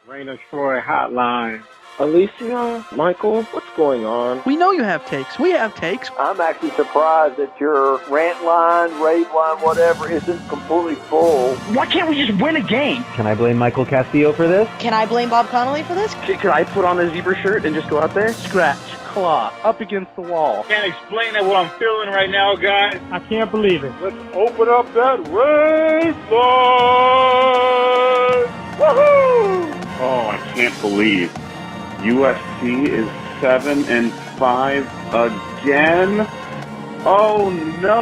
Raina Troy Hotline. Alicia, Michael, what's going on? We know you have takes. We have takes. I'm actually surprised that your Rant Line, Rave Line, whatever, isn't completely full. Why can't we just win a game? Can I blame Michael Castillo for this? Can I blame Bob Connolly for this? Can I put on a zebra shirt and just go out there? Scratch, claw, up against the wall. Can't explain it what I'm feeling right now, guys. I can't believe it. Let's open up that Rave Line! Woohoo! Oh, I can't believe USC is 7-5 again. Oh no!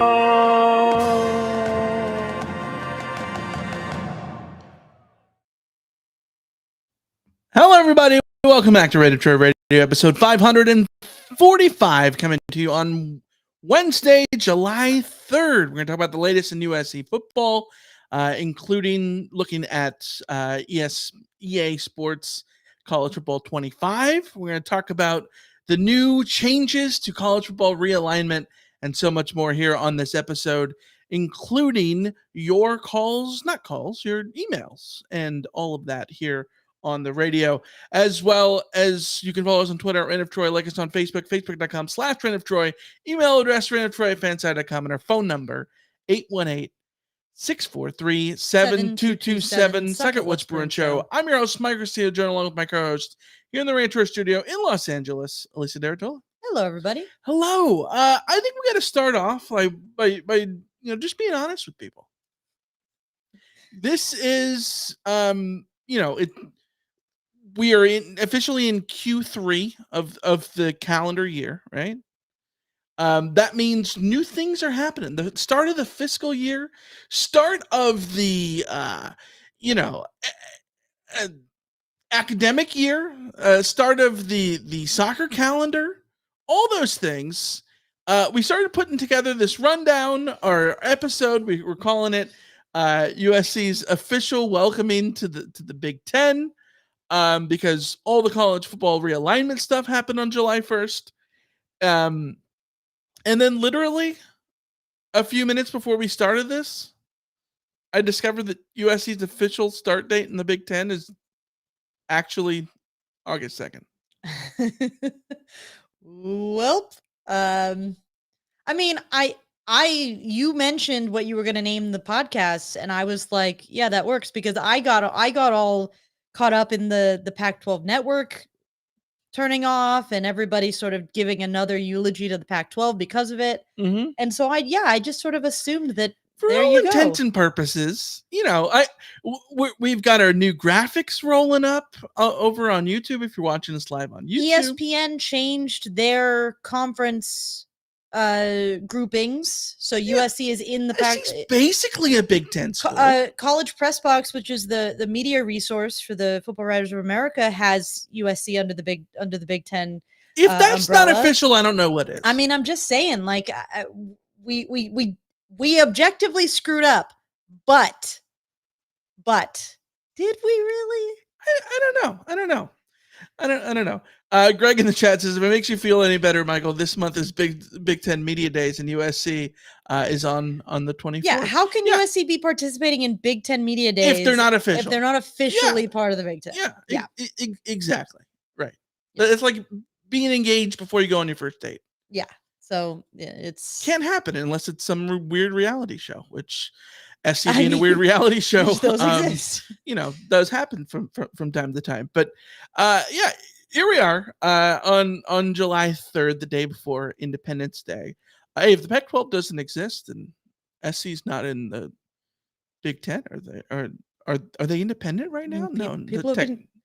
Hello, everybody. Welcome back to Rant Line Radio, episode 545, coming to you on Wednesday, July 3rd. We're going to talk about the latest in USC football, including looking at EA Sports College Football 25. We're going to talk about the new changes to college football realignment and so much more here on this episode, including your your emails and all of that here on the radio, as well as you can follow us on Twitter, Rant of Troy, like us on Facebook, facebook.com/Rant of Troy, email address, rantoftroy@fanside.com, and our phone number, 818-643-7227. Second What's Brewing Show. I'm your host, Mike Castillo, joined along with my co-host here in the Rant Troy studio in Los Angeles, Alicia Derritola. Hello, everybody. Hello. I think we got to start off by just being honest with people. This is we are officially in Q3 of the calendar year, right? That means new things are happening. The start of the fiscal year, start of the academic year, start of the soccer calendar, all those things. We started putting together this rundown or episode. We're calling it USC's official welcoming to the Big Ten, because all the college football realignment stuff happened on July 1st. And then literally a few minutes before we started this, I discovered that USC's official start date in the Big Ten is actually August 2nd. Well, you mentioned what you were going to name the podcast, and I was like, yeah, that works, because I got all caught up in the Pac-12 network turning off and everybody sort of giving another eulogy to the Pac-12 because of it. Mm-hmm. And so I just sort of assumed that for there all you intents go. and purposes, we've got our new graphics rolling up over on YouTube. If you're watching us live on YouTube, ESPN changed their conference groupings, so USC is in the Pac. It's basically a Big Ten school. College Press Box, which is the media resource for the Football Writers of America, has USC under the Big Ten. If that's umbrella. not official, I don't know what is. I mean, I'm just saying, like, we objectively screwed up, but did we really? I don't know. Greg in the chat says, if it makes you feel any better, Michael, this month is Big Ten Media Days, and USC is on the 24th. Yeah, how can USC be participating in Big Ten Media Days if they're not official? If they're not officially part of the Big Ten. Yeah. Exactly. Right. Yeah. It's like being engaged before you go on your first date. Yeah. So it's can't happen unless it's some weird reality show, which SC being a weird reality show, does happen from time to time. But here we are on July 3rd, the day before Independence Day. If the Pac-12 doesn't exist and SC's not in the Big Ten, are they independent right now? No,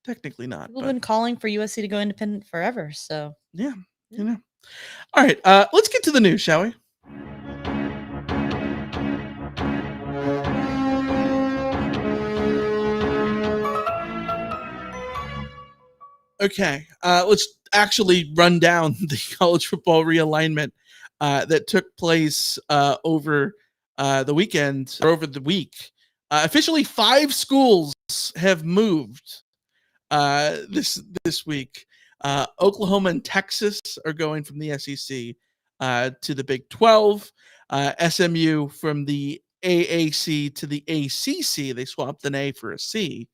technically not. People have been calling for USC to go independent forever. So yeah. All right, let's get to the news, shall we? Okay, let's actually run down the college football realignment that took place over the weekend, or over the week. Officially, 5 schools have moved this week. Oklahoma and Texas are going from the SEC to the Big 12. SMU from the AAC to the ACC. They swapped an A for a C.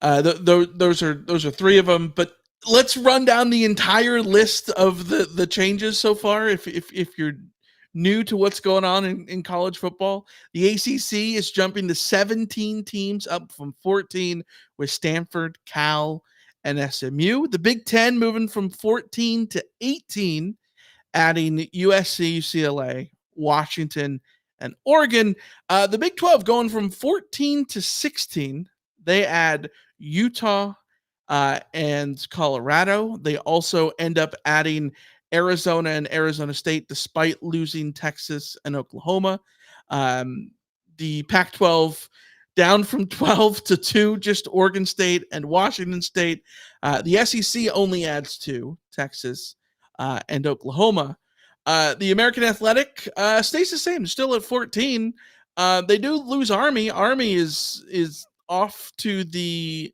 Those are three of them. But let's run down the entire list of the changes so far. If you're new to what's going on in college football, the ACC is jumping to 17 teams, up from 14 with Stanford, Cal, and SMU. The Big Ten moving from 14 to 18, adding USC, UCLA, Washington, and Oregon. The Big 12 going from 14 to 16. They add Utah and Colorado. They also end up adding Arizona and Arizona State, despite losing Texas and Oklahoma. The Pac-12 down from 12 to 2, just Oregon State and Washington State. The SEC only adds 2, Texas and Oklahoma. The American Athletic stays the same, still at 14. They do lose Army. Army is off to the...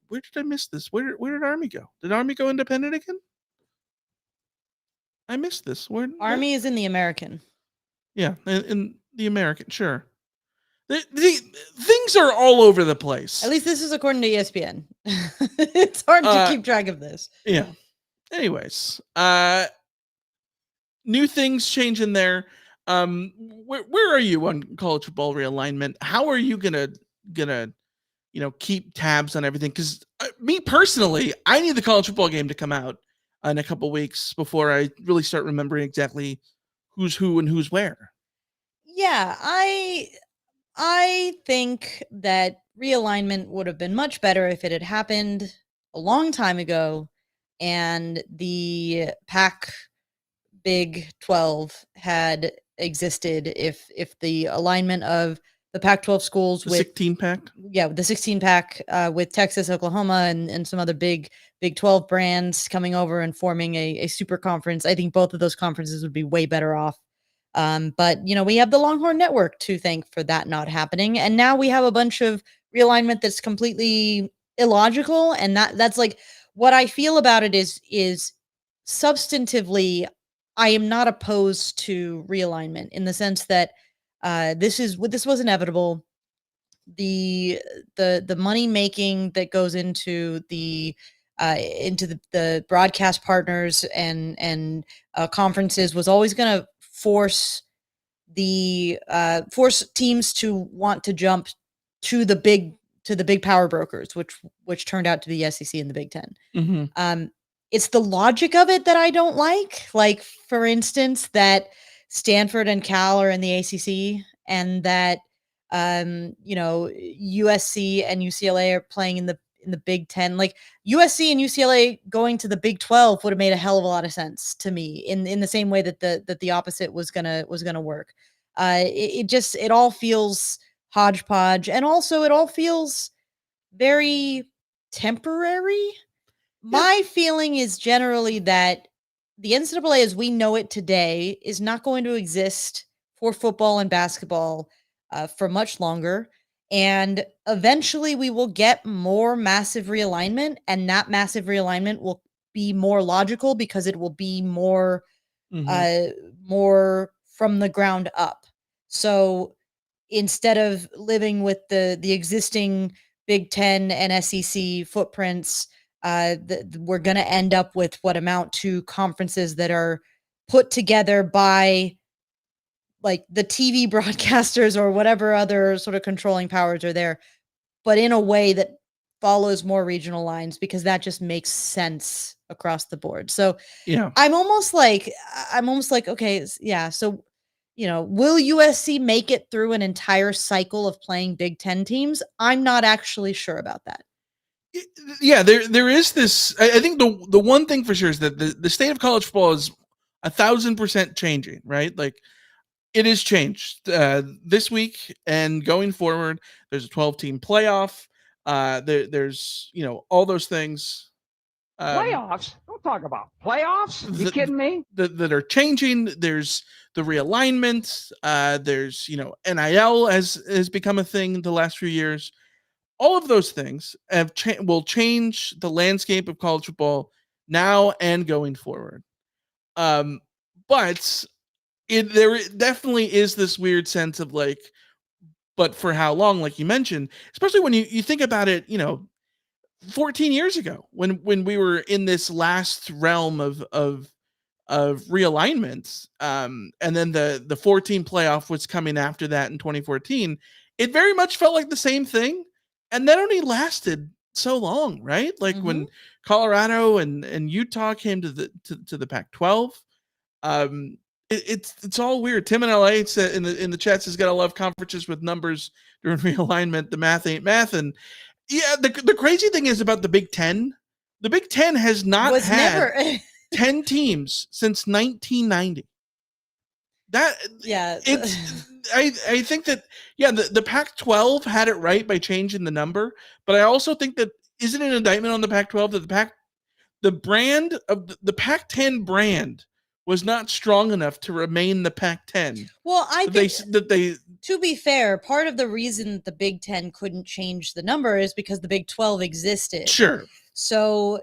Where did I miss this? Where did Army go? Did Army go independent again? I missed this. Army is in the American. Yeah, in the American, sure. The things are all over the place. At least this is according to ESPN. It's hard to keep track of this. Yeah. Anyways, new things changing there. Where are you on college football realignment? How are you gonna keep tabs on everything? Because me personally, I need the college football game to come out in a couple weeks before I really start remembering exactly who's who and who's where. Yeah, I think that realignment would have been much better if it had happened a long time ago and the Big 12 had existed, if the alignment of the Pac-12 schools with 16 pack. Yeah, the 16 pack with Texas, Oklahoma, and some other Big 12 brands coming over and forming a super conference. I think both of those conferences would be way better off. But we have the Longhorn Network to thank for that not happening. And now we have a bunch of realignment that's completely illogical. And that's like, what I feel about it is substantively, I am not opposed to realignment in the sense that this was inevitable. The money making that goes into the broadcast partners and conferences was always going to force teams to want to jump to the big power brokers, which turned out to be the SEC and the Big Ten. Mm-hmm. It's the logic of it that I don't like. Like, for instance, that Stanford and Cal are in the ACC, and that USC and UCLA are playing in the Big Ten. Like, USC and UCLA going to the Big 12 would have made a hell of a lot of sense to me, in the same way that the opposite was gonna work. It all feels hodgepodge, and also it all feels very temporary. My feeling is generally that the NCAA as we know it today is not going to exist for football and basketball for much longer. And eventually we will get more massive realignment, and that massive realignment will be more logical because it will be more from the ground up. So instead of living with the existing Big Ten and SEC footprints, we're going to end up with what amount to conferences that are put together by like the TV broadcasters or whatever other sort of controlling powers are there, but in a way that follows more regional lines, because that just makes sense across the board. So yeah, I'm almost like, okay, yeah. So, will USC make it through an entire cycle of playing Big Ten teams? I'm not actually sure about that. Yeah, there is this. I think the one thing for sure is that the state of college football is 1,000% changing, right? Like, it is changed this week and going forward. There's a 12-team playoff. There's all those things. Playoffs? Don't talk about playoffs. You kidding me? That are changing. There's the realignment. There's NIL has become a thing the last few years. All of those things will change the landscape of college football now and going forward. But there definitely is this weird sense of like, but for how long, like you mentioned, especially when you think about it, 14 years ago when we were in this last realm of realignments, and then the 14 playoff was coming after that in 2014. It very much felt like the same thing, and that only lasted so long, right? Like when Colorado and Utah came to the Pac-12. It's all weird. Tim in LA said in the chat says gotta love conferences with numbers during realignment. The math ain't math. And yeah, the crazy thing is about the Big Ten. The Big Ten has not had 10 teams since 1990. I think that the Pac-12 had it right by changing the number, but I also think that isn't an indictment on the Pac-12 that the brand of the Pac-10 brand was not strong enough to remain the Pac-10. Well, I think they to be fair, part of the reason that the Big Ten couldn't change the number is because the Big 12 existed. Sure. So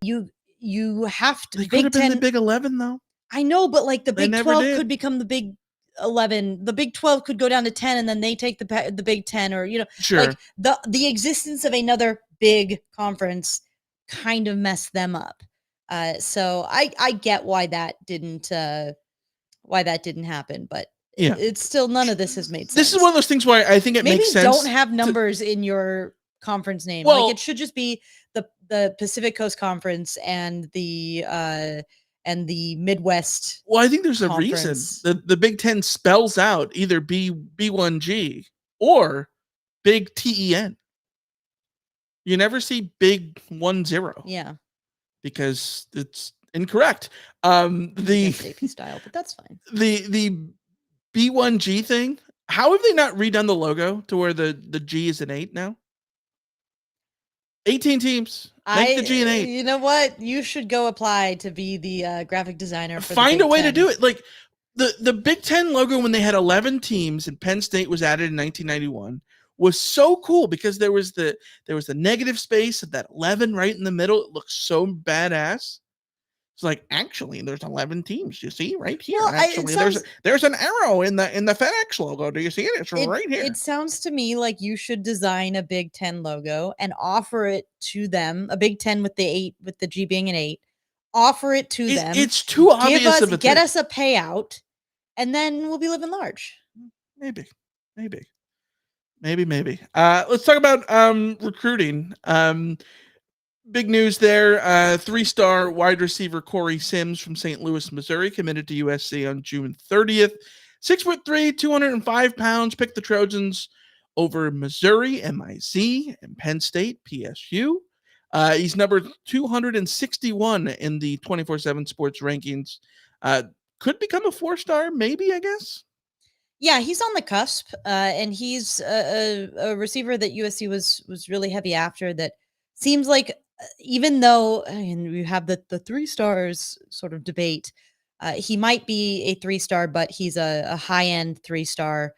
you have to. They could have been the Big 11 though. I know, but like the They Big never 12 did. could become the Big 11. The Big 12 could go down to 10, and then they take the Big 10, or Sure. like the existence of another big conference kind of messed them up. So I get why that didn't happen, but Yeah. it's still none of this has made sense. This is one of those things where I think it Maybe makes sense. don't have numbers in your conference name. Well- like it should just be the Pacific Coast Conference and the Midwest. Well, I think there's a Conference. reason. The Big Ten spells out either B1G or Big TEN. You never see Big 10. Yeah. Because it's incorrect. AP style, but that's fine. The B1G thing. How have they not redone the logo to where the G is an 8 now? 18 teams. Make the G an 8. You know what? You should go apply to be the graphic designer. For Find the a way Big to Ten. do it. Like the Big Ten logo when they had 11 teams and Penn State was added in 1991 was so cool because there was the negative space of that 11 right in the middle. It looks so badass. It's like, actually, there's 11 teams. You see right here. Well, Actually, there's an arrow in the FedEx logo. Do you see it? It's right here. It sounds to me like you should design a Big Ten logo and offer it to them. A Big Ten with the 8, with the G being an 8. Offer it to them. It's too obvious of a get thing. us a payout, and then we'll be living large. Maybe. Let's talk about recruiting. Big news there. 3-star wide receiver Corey Sims from St. Louis, Missouri, committed to USC on June 30th. 6'3", 205 pounds. Picked the Trojans over Missouri, MIC, and Penn State, PSU. He's number 261 in the 24/7 Sports rankings. Could become a 4-star, maybe, I guess. Yeah, he's on the cusp, and he's a receiver that USC was really heavy after. That seems like, even though and we have the 3 stars sort of debate, he might be a 3-star, but he's a high-end 3-star.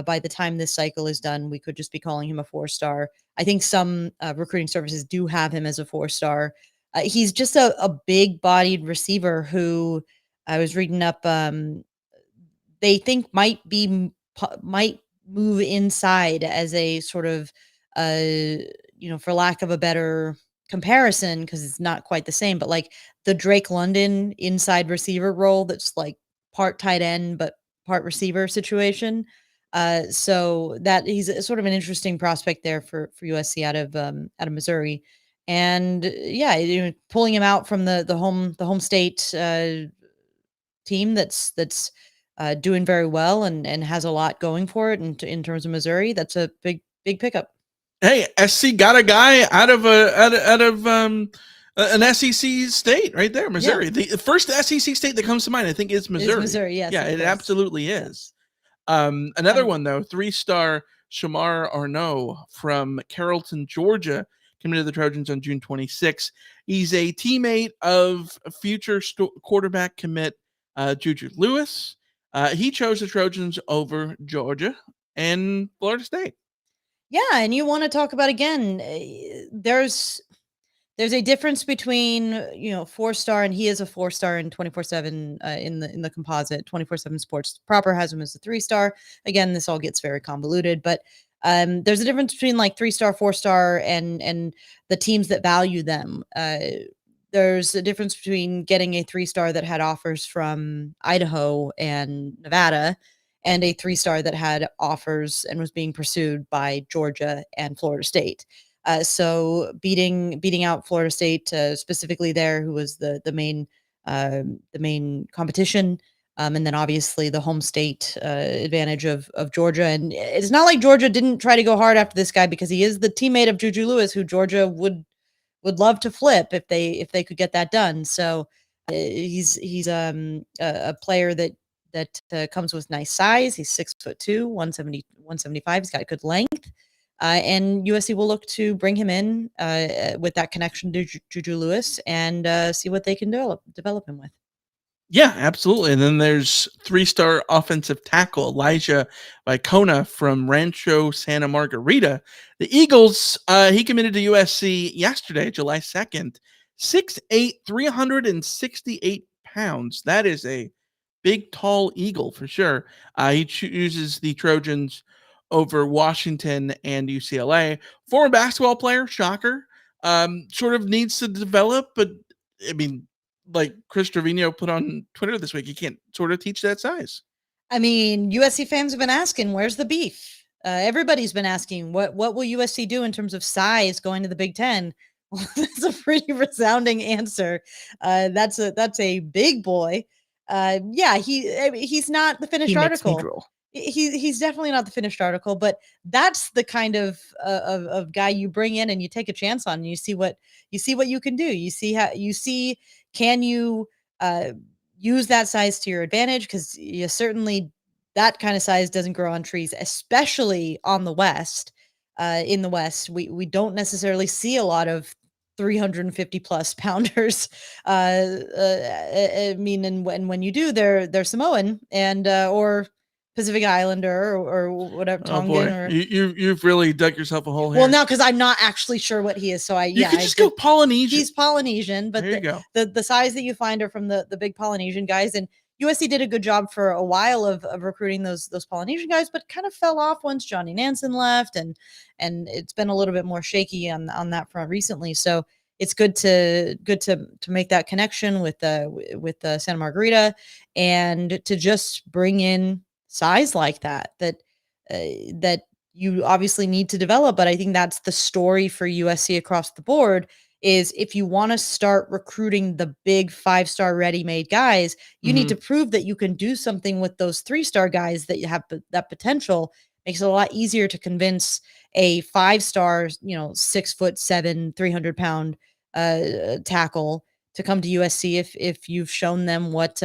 By the time this cycle is done, we could just be calling him a 4-star. I think some recruiting services do have him as a 4-star. He's just a big-bodied receiver who I was reading up. They think might move inside as a sort of, for lack of a better comparison, because it's not quite the same, but like the Drake London inside receiver role that's like part tight end but part receiver situation. So that he's sort of an interesting prospect there for USC out of Missouri. And pulling him out from the home state team that's doing very well and has a lot going for it in terms of Missouri. That's a big pickup. Hey, SC got a guy out of an SEC state right there, Missouri. Yeah. The first SEC state that comes to mind, I think, is Missouri. Missouri, yes. Yeah, of it course. absolutely is. Another one though, 3-star Shamar Arnaud from Carrollton, Georgia, committed to the Trojans on June 26. He's a teammate of future quarterback commit Juju Lewis. He chose the Trojans over Georgia and Florida State. Yeah, and you want to talk about again, there's a difference between 4-star, and he is a 4-star in 24/7 in the composite 24/7 Sports proper has him as a 3-star. Again, this all gets very convoluted, but There's a difference between like 3-star, 4-star, and the teams that value them. There's a difference between getting a 3-star that had offers from Idaho and Nevada, and a 3-star that had offers and was being pursued by Georgia and Florida State. So beating out Florida State, specifically there, who was the main competition. And then obviously the home state advantage of Georgia. And it's not like Georgia didn't try to go hard after this guy, because he is the teammate of Juju Lewis, who Georgia would love to flip if they could get that done. So he's a player that comes with nice size. He's 6'2", 175. He's got good length. And USC will look to bring him in with that connection to Juju Lewis and see what they can develop him with. Yeah, absolutely. And then there's 3-star offensive tackle Elijah Vicona from Rancho Santa Margarita. The Eagles, he committed to USC yesterday, July 2nd, 6'8", 368 pounds. That is a big, tall Eagle for sure. He chooses the Trojans over Washington and UCLA. Former basketball player, shocker. Sort of needs to develop, but I mean, like Chris Trevino put on Twitter this week, you can't sort of teach that size. I mean, USC fans have been asking, where's the beef? Everybody's been asking, what will USC do in terms of size going to the Big Ten? Well, that's a pretty resounding answer. That's a big boy. Yeah, he's not the finished article. Makes me drool. He's definitely not the finished article, but that's the kind of guy you bring in and you take a chance on. And you see what you can do. You see can you use that size to your advantage, because you certainly, that kind of size doesn't grow on trees, especially on the West. In the West, we don't necessarily see a lot of 350 plus pounders. I mean, and when you do, they're Samoan and or Pacific Islander or whatever, Tongan. Oh boy, you've really dug yourself a hole here. Well, no, because I'm not actually sure what he is. So you could just go Polynesian. He's Polynesian, but there you go. The size that you find are from the big Polynesian guys. And USC did a good job for a while of recruiting those Polynesian guys, but kind of fell off once Johnny Nansen left, and it's been a little bit more shaky on that front recently. So it's good to make that connection with Santa Margarita, and to just bring in size like that you obviously need to develop. But I think that's the story for USC across the board, is if you want to start recruiting the big 5-star ready-made guys, you need to prove that you can do something with those 3-star guys that you have that potential. Makes it a lot easier to convince a 5-star, 6'7", 300-pound tackle to come to USC if you've shown them what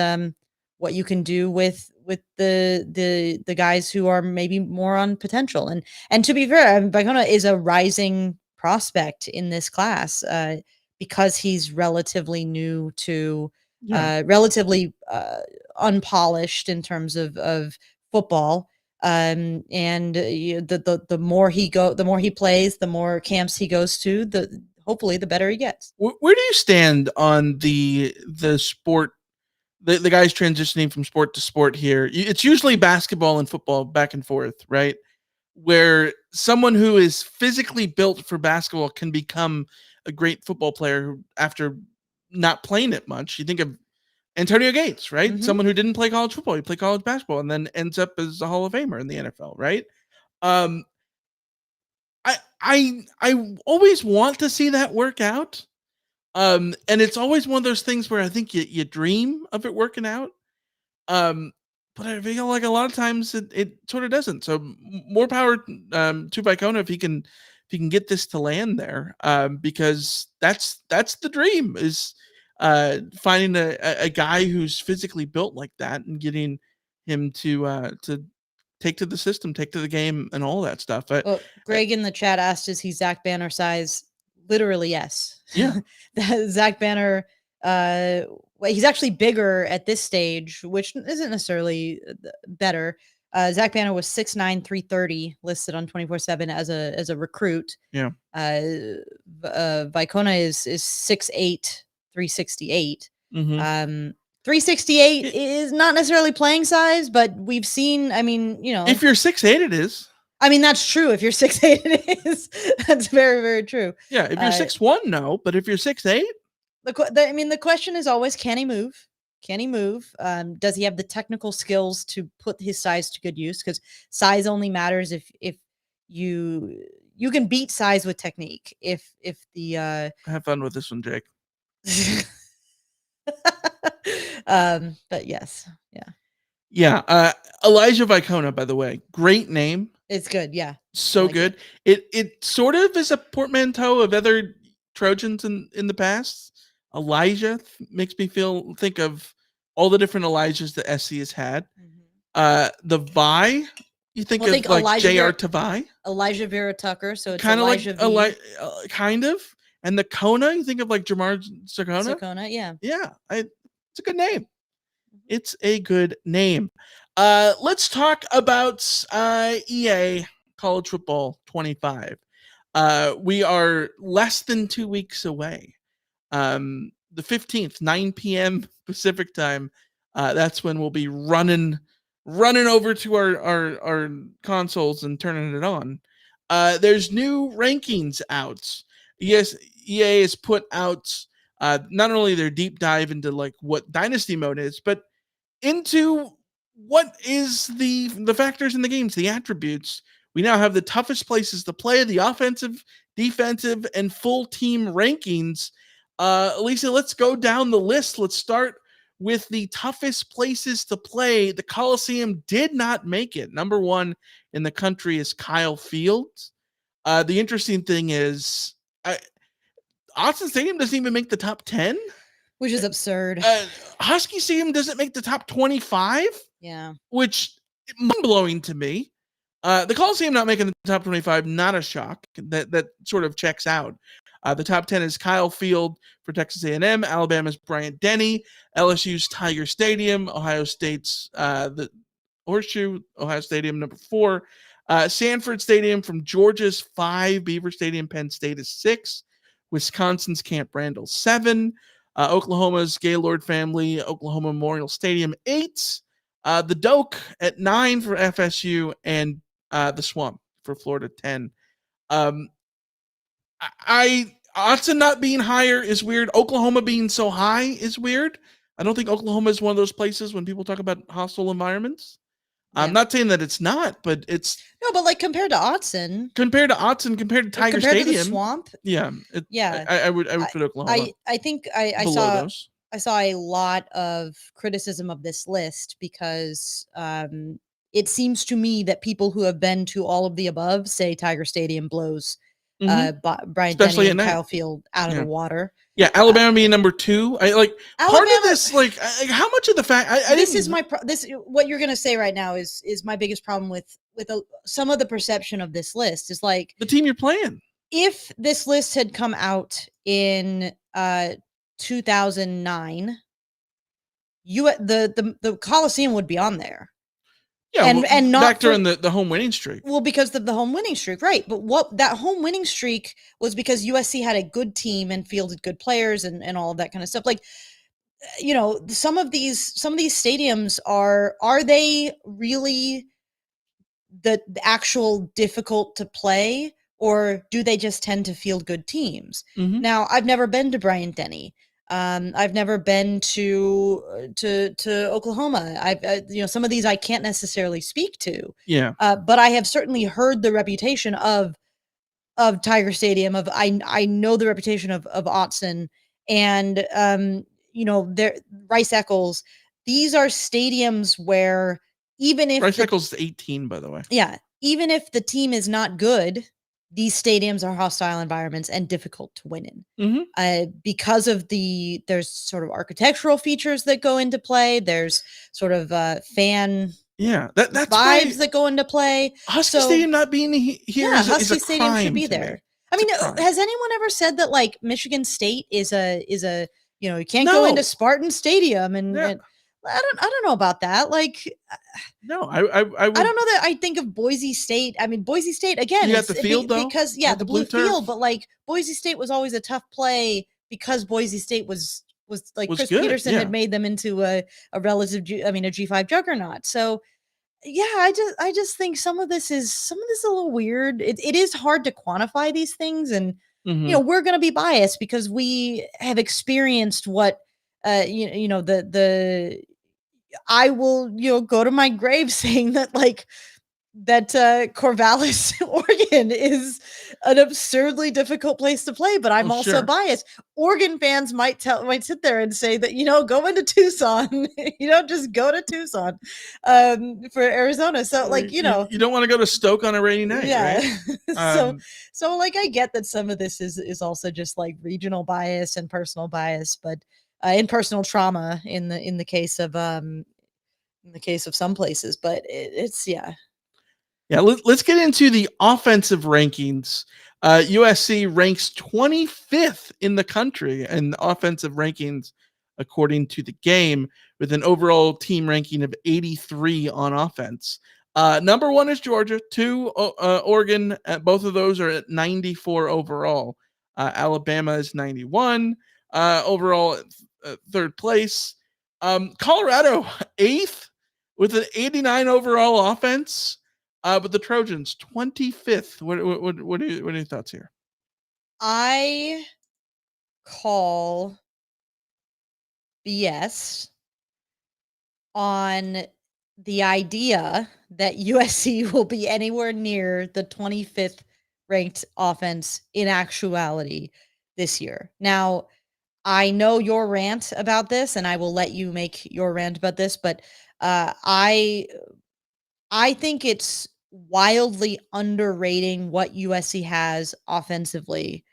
you can do with the guys who are maybe more on potential. And to be fair, Vicona is a rising prospect in this class because he's relatively new to relatively unpolished in terms of football. And the more he plays, the more camps he goes to, hopefully the better he gets. Where do you stand on the sport? The guys transitioning from sport to sport here. It's usually basketball and football back and forth, right? Where someone who is physically built for basketball can become a great football player after not playing it much. You think of Antonio Gates, right? Mm-hmm. Someone who didn't play college football. He played college basketball and then ends up as a Hall of Famer in the NFL, right? I always want to see that work out. And it's always one of those things where I think you dream of it working out. But I feel like a lot of times it sort of doesn't. So more power to Vicona if he can get this to land there. Because that's the dream, is finding a guy who's physically built like that and getting him to take to the system, take to the game, and all that stuff. Greg in the chat asked, is he Zach Banner size? Literally, yes. Yeah. Zach Banner, he's actually bigger at this stage, which isn't necessarily better. Zach Banner was 6'9", 330, listed on 24/7 as a recruit. Yeah. Vicona is 6'8", 368. Mm-hmm. 368 is not necessarily playing size, but we've seen, I mean, if you're 6'8", it is. I mean, that's true. If you're 6'8", it is. That's very, very true. Yeah, if you're 6'1", no, but if you're 6'8", I mean, the question is always, can he move? Can he move? Does he have the technical skills to put his size to good use? Because size only matters if you can beat size with technique. If the have fun with this one, Jake. But yes, yeah. Yeah, Elijah Vicona, by the way, great name. It's good, yeah. So like good. It sort of is a portmanteau of other Trojans in the past. Elijah makes me think of all the different Elijahs that SC has had. The Vi, you think of like Elijah J.R. Tavai. Elijah Vera Tucker, so it's kind of Elijah like kind of. And the Kona, you think of like Jamar Sakona. Sakona, yeah. Yeah, it's a good name. It's a good name. Let's talk about EA College Football 25. We are less than 2 weeks away. The 15th, 9 p.m. Pacific time. That's when we'll be running over to our consoles and turning it on. There's new rankings out. Yes, EA has put out not only their deep dive into like what Dynasty mode is, but into what is the factors in the games, the attributes. We now have the toughest places to play, the offensive, defensive, and full team rankings. Lisa, let's go down the list. Let's start with the toughest places to play. The Coliseum did not make it. Number 1 in the country is Kyle Fields. The interesting thing is Austin Stadium doesn't even make the top 10. Which is absurd. Husky Stadium doesn't make the top 25. Yeah. Which mind-blowing to me. The Coliseum not making the top 25, not a shock. That sort of checks out. The top 10 is Kyle Field for Texas A&M, Alabama's Bryant Denny, LSU's Tiger Stadium, Ohio State's the Horseshoe, Ohio Stadium number 4, Sanford Stadium from Georgia's 5, Beaver Stadium, Penn State is 6, Wisconsin's Camp Randall 7, Oklahoma's Gaylord Family, Oklahoma Memorial Stadium 8, the Doak at 9 for FSU, and the Swamp for Florida 10. Austin not being higher is weird. Oklahoma being so high is weird. I don't think Oklahoma is one of those places when people talk about hostile environments. Yeah. I'm not saying that it's not, but it's no. But like compared to Autzen, compared to Tiger compared Stadium, to the Swamp, yeah, yeah. I would put Oklahoma. I think I saw a lot of criticism of this list because it seems to me that people who have been to all of the above say Tiger Stadium blows Bryant Denny and Kyle Field out of the water. Yeah, Alabama being number 2. Part of this, like, how much of the fact? What you're gonna say right now is my biggest problem with some of the perception of this list is like the team you're playing. If this list had come out in 2009, the Coliseum would be on there. Yeah, and not back during the home winning streak. Well, because of the home winning streak, right? But what that home winning streak was because USC had a good team and fielded good players and all of that kind of stuff. Like, you know, some of these stadiums are they really the actual difficult to play, or do they just tend to field good teams? Mm-hmm. Now, I've never been to Bryant Denny. I've never been to Oklahoma. I've some of these I can't necessarily speak to. Yeah. But I have certainly heard the reputation of Tiger Stadium. I know the reputation of Autzen and Rice Eccles. These are stadiums where even if Rice Eccles is 18, by the way. Yeah. Even if the team is not good, these stadiums are hostile environments and difficult to win in. Mm-hmm. Because of there's sort of architectural features that go into play. There's sort of fan that's vibes that go into play. Husky Stadium not being here Husky Stadium should be there. I mean, has anyone ever said that like Michigan State is a you can't go into Spartan Stadium and I don't know about that. Like, no, I don't know that I think of Boise State. I mean, Boise State again. You got the field though, because the blue field. But like Boise State was always a tough play because Boise State was like Chris Peterson had made them into a relative. I mean, a G5 juggernaut. So Yeah, I just think some of this is a little weird. It is hard to quantify these things, and Mhm. we're going to be biased because we have experienced what the I will go to my grave saying that Corvallis, Oregon is an absurdly difficult place to play, but I'm Oh, also sure. biased. Oregon fans might sit there and say that, go into Tucson, just go to Tucson for Arizona. So You don't wanna go to Stoke on a rainy night, yeah. right? so Um, I get that some of this is also just like regional bias and personal bias, but in personal trauma in the case of some places, but it's yeah. Yeah, let's get into the offensive rankings. USC ranks 25th in the country in offensive rankings, according to the game, with an overall team ranking of 83 on offense. Number one is Georgia, two, Oregon. Both of those are at 94 overall. Alabama is 91 overall, third place. Colorado, eighth, with an 89 overall offense. But the Trojans, 25th. What are your thoughts here? I call BS on the idea that USC will be anywhere near the 25th ranked offense in actuality this year. Now, I know your rant about this, and I will let you make your rant about this, but I think it's wildly underrating what USC has offensively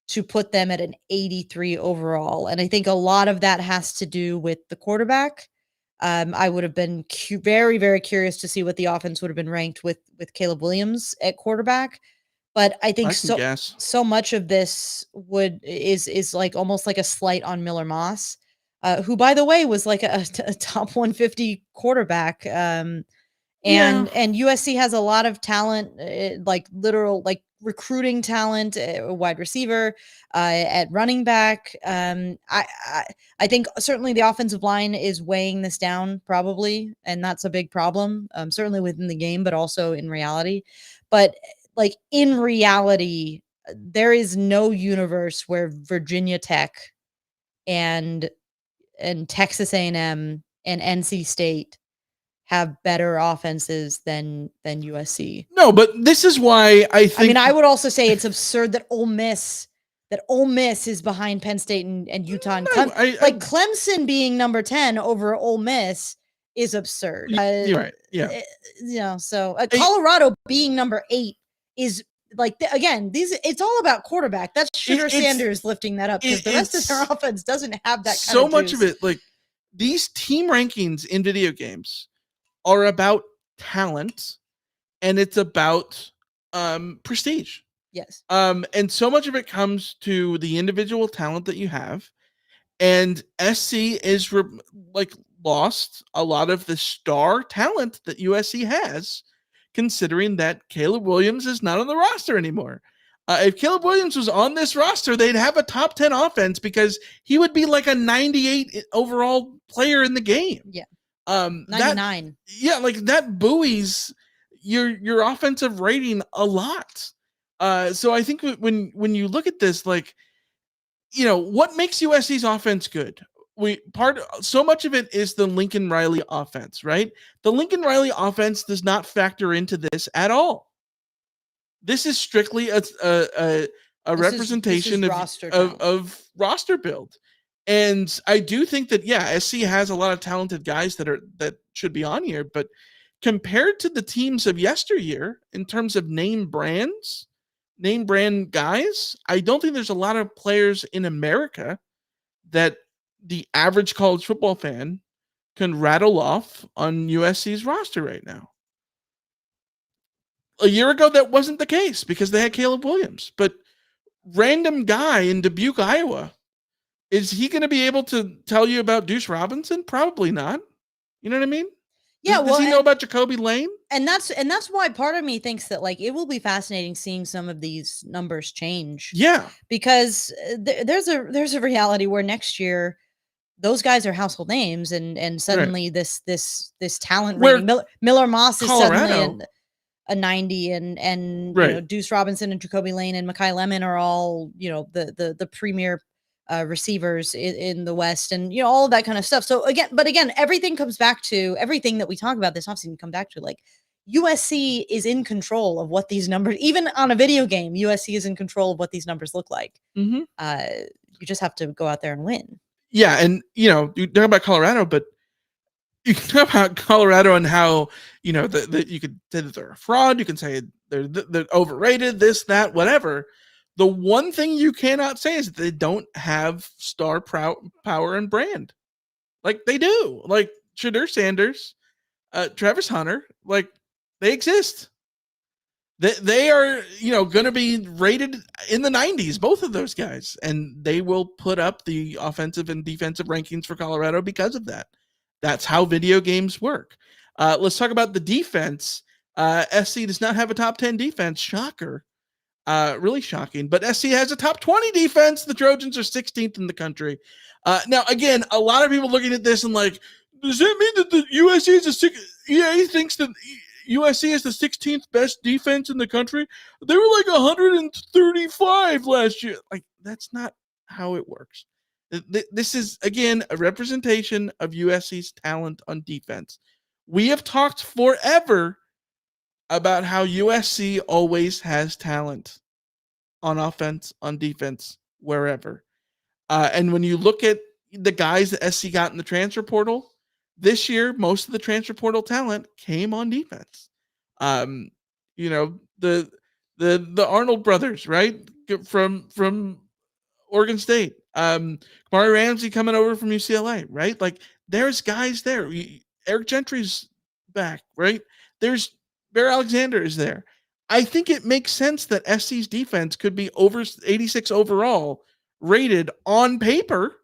to put them at an 83 overall. And I think a lot of that has to do with the quarterback. I would have been very, very curious to see what the offense would have been ranked with Caleb Williams at quarterback. But I think I can guess. so much of this is like almost like a slight on Miller Moss, who by the way was like a top 150 quarterback. Yeah. And USC has a lot of talent, like literal like recruiting talent, wide receiver, at running back. I think certainly the offensive line is weighing this down probably, and that's a big problem. Certainly within the game, but also in reality. But like in reality, there is no universe where Virginia Tech and Texas A&M and NC State have better offenses than USC. No, but this is why I think. I mean, I would also say it's absurd that Ole Miss is behind Penn State and Utah. And Clemson being number 10 over Ole Miss is absurd. You're right. Yeah. So Colorado being number 8 is like again, it's all about quarterback. That's Sugar Sanders lifting that up because the rest of their offense doesn't have that kind of juice. Much of it, like these team rankings in video games are about talent and it's about prestige. Yes. And so much of it comes to the individual talent that you have, and SC is lost a lot of the star talent that USC has, considering that Caleb Williams is not on the roster anymore. If Caleb Williams was on this roster, they'd have a top 10 offense because he would be like a 98 overall player in the game. Yeah. 99. Like that buoys your offensive rating a lot. So I think when you look at this, like, what makes USC's offense good? So much of it is the Lincoln Riley offense, right? The Lincoln Riley offense does not factor into this at all. This is strictly a representation of roster build. And I do think that, SC has a lot of talented guys that should be on here, but compared to the teams of yesteryear in terms of name brand guys, I don't think there's a lot of players in America that the average college football fan can rattle off on USC's roster right now. A year ago, that wasn't the case because they had Caleb Williams, but random guy in Dubuque, Iowa, is he going to be able to tell you about Deuce Robinson? Probably not. You know what I mean? Yeah. Does he know about Jacoby Lane? And that's why part of me thinks that like it will be fascinating seeing some of these numbers change. Yeah. Because there's a reality where next year those guys are household names, and suddenly this talent Where rating, Miller Moss is Colorado- suddenly a 90, and you know, Deuce Robinson and Jacoby Lane and Mekhi Lemon are all, you know, the premier receivers in the West, and you know, all of that kind of stuff. So again, everything comes back to everything that we talk about this offseason come back to, like, USC is in control of what these numbers, even on a video game, USC is in control of what these numbers look like. Mm-hmm. You just have to go out there and win. Yeah, and you know, you talk about Colorado, but you can talk about Colorado and how, you know, that you could say that they're a fraud. You can say they're overrated, this, that, whatever. The one thing you cannot say is that they don't have star power and brand, like they do. Like Shadur Sanders, Travis Hunter, like they exist. They are, you know, going to be rated in the 90s, both of those guys, and they will put up the offensive and defensive rankings for Colorado because of that. That's how video games work. Let's talk about the defense. SC does not have a top 10 defense. Shocker. Really shocking. But SC has a top 20 defense. The Trojans are 16th in the country. Now, again, a lot of people looking at this and like, does that mean that the USC is a six? Yeah, he thinks that USC is the 16th best defense in the country. They were like 135 last year. Like, that's not how it works. This is, again, a representation of USC's talent on defense. We have talked forever about how USC always has talent on offense, on defense, wherever. And when you look at the guys that SC got in the transfer portal this year, most of the transfer portal talent came on defense. You know, the Arnold brothers, right? From Oregon State. Kamari Ramsey coming over from UCLA, right? Like, there's guys there. Eric Gentry's back, right? There's Bear Alexander is there. I think it makes sense that SC's defense could be over 86 overall rated on paper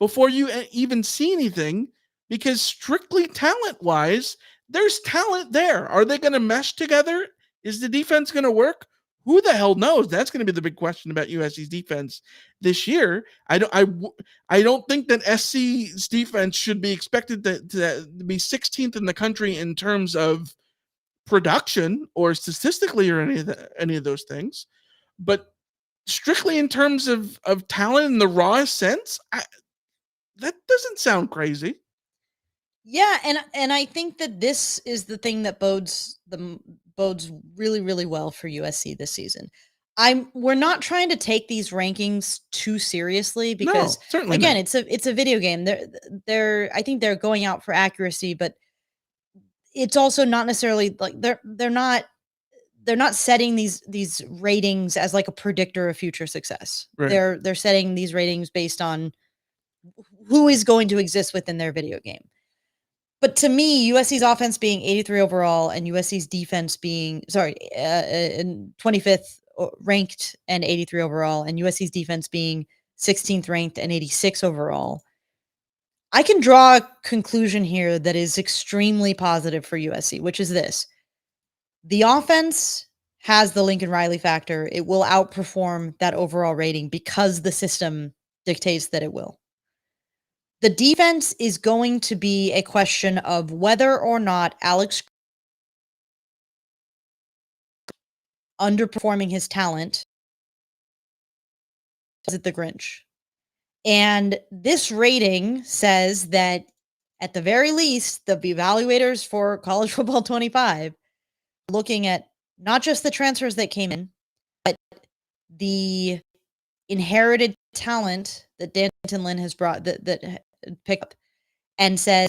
before you even see anything, because strictly talent-wise, there's talent there. Are they going to mesh together? Is the defense going to work? Who the hell knows? That's going to be the big question about USC's defense this year. I don't think that SC's defense should be expected to be 16th in the country in terms of production or statistically or any of those things, but strictly in terms of talent in the rawest sense, that doesn't sound crazy. Yeah, and I think that this is the thing that bodes really, really well for USC this season. We're not trying to take these rankings too seriously, because certainly again, not. it's a video game. I think they're going out for accuracy, but it's also not necessarily like they're not setting these ratings as like a predictor of future success. Right. They're setting these ratings based on who is going to exist within their video game. But to me, USC's offense being 83 overall and USC's defense being 25th ranked and 83 overall, and USC's defense being 16th ranked and 86 overall, I can draw a conclusion here that is extremely positive for USC, which is this: the offense has the Lincoln Riley factor. It will outperform that overall rating because the system dictates that it will. The defense is going to be a question of whether or not Alex underperforming his talent is it the Grinch. And this rating says that at the very least, the evaluators for College Football 25 looking at not just the transfers that came in, but the inherited talent that Danton Lynn has brought that picked up, and says,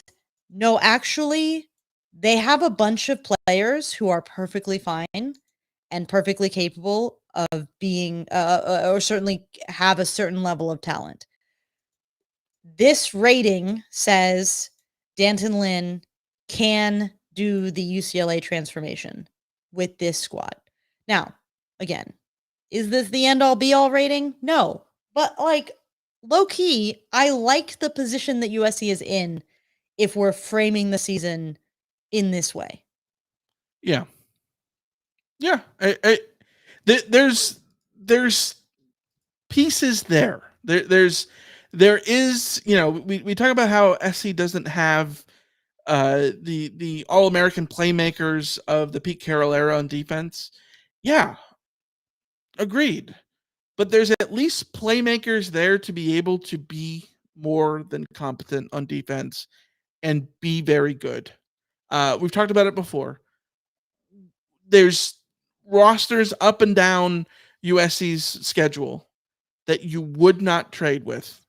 no, actually, they have a bunch of players who are perfectly fine and perfectly capable of being, or certainly have a certain level of talent. This rating says Danton Lynn can do the UCLA transformation with this squad. Now, again, is this the end all be all rating? No. But like, low key, I like the position that USC is in if we're framing the season in this way. Yeah. Yeah. There's pieces there. There's there is, we talk about how SC doesn't have the All-American playmakers of the Pete Carroll era on defense. Yeah, agreed. But there's at least playmakers there to be able to be more than competent on defense and be very good. We've talked about it before. There's rosters up and down USC's schedule that you would not trade with,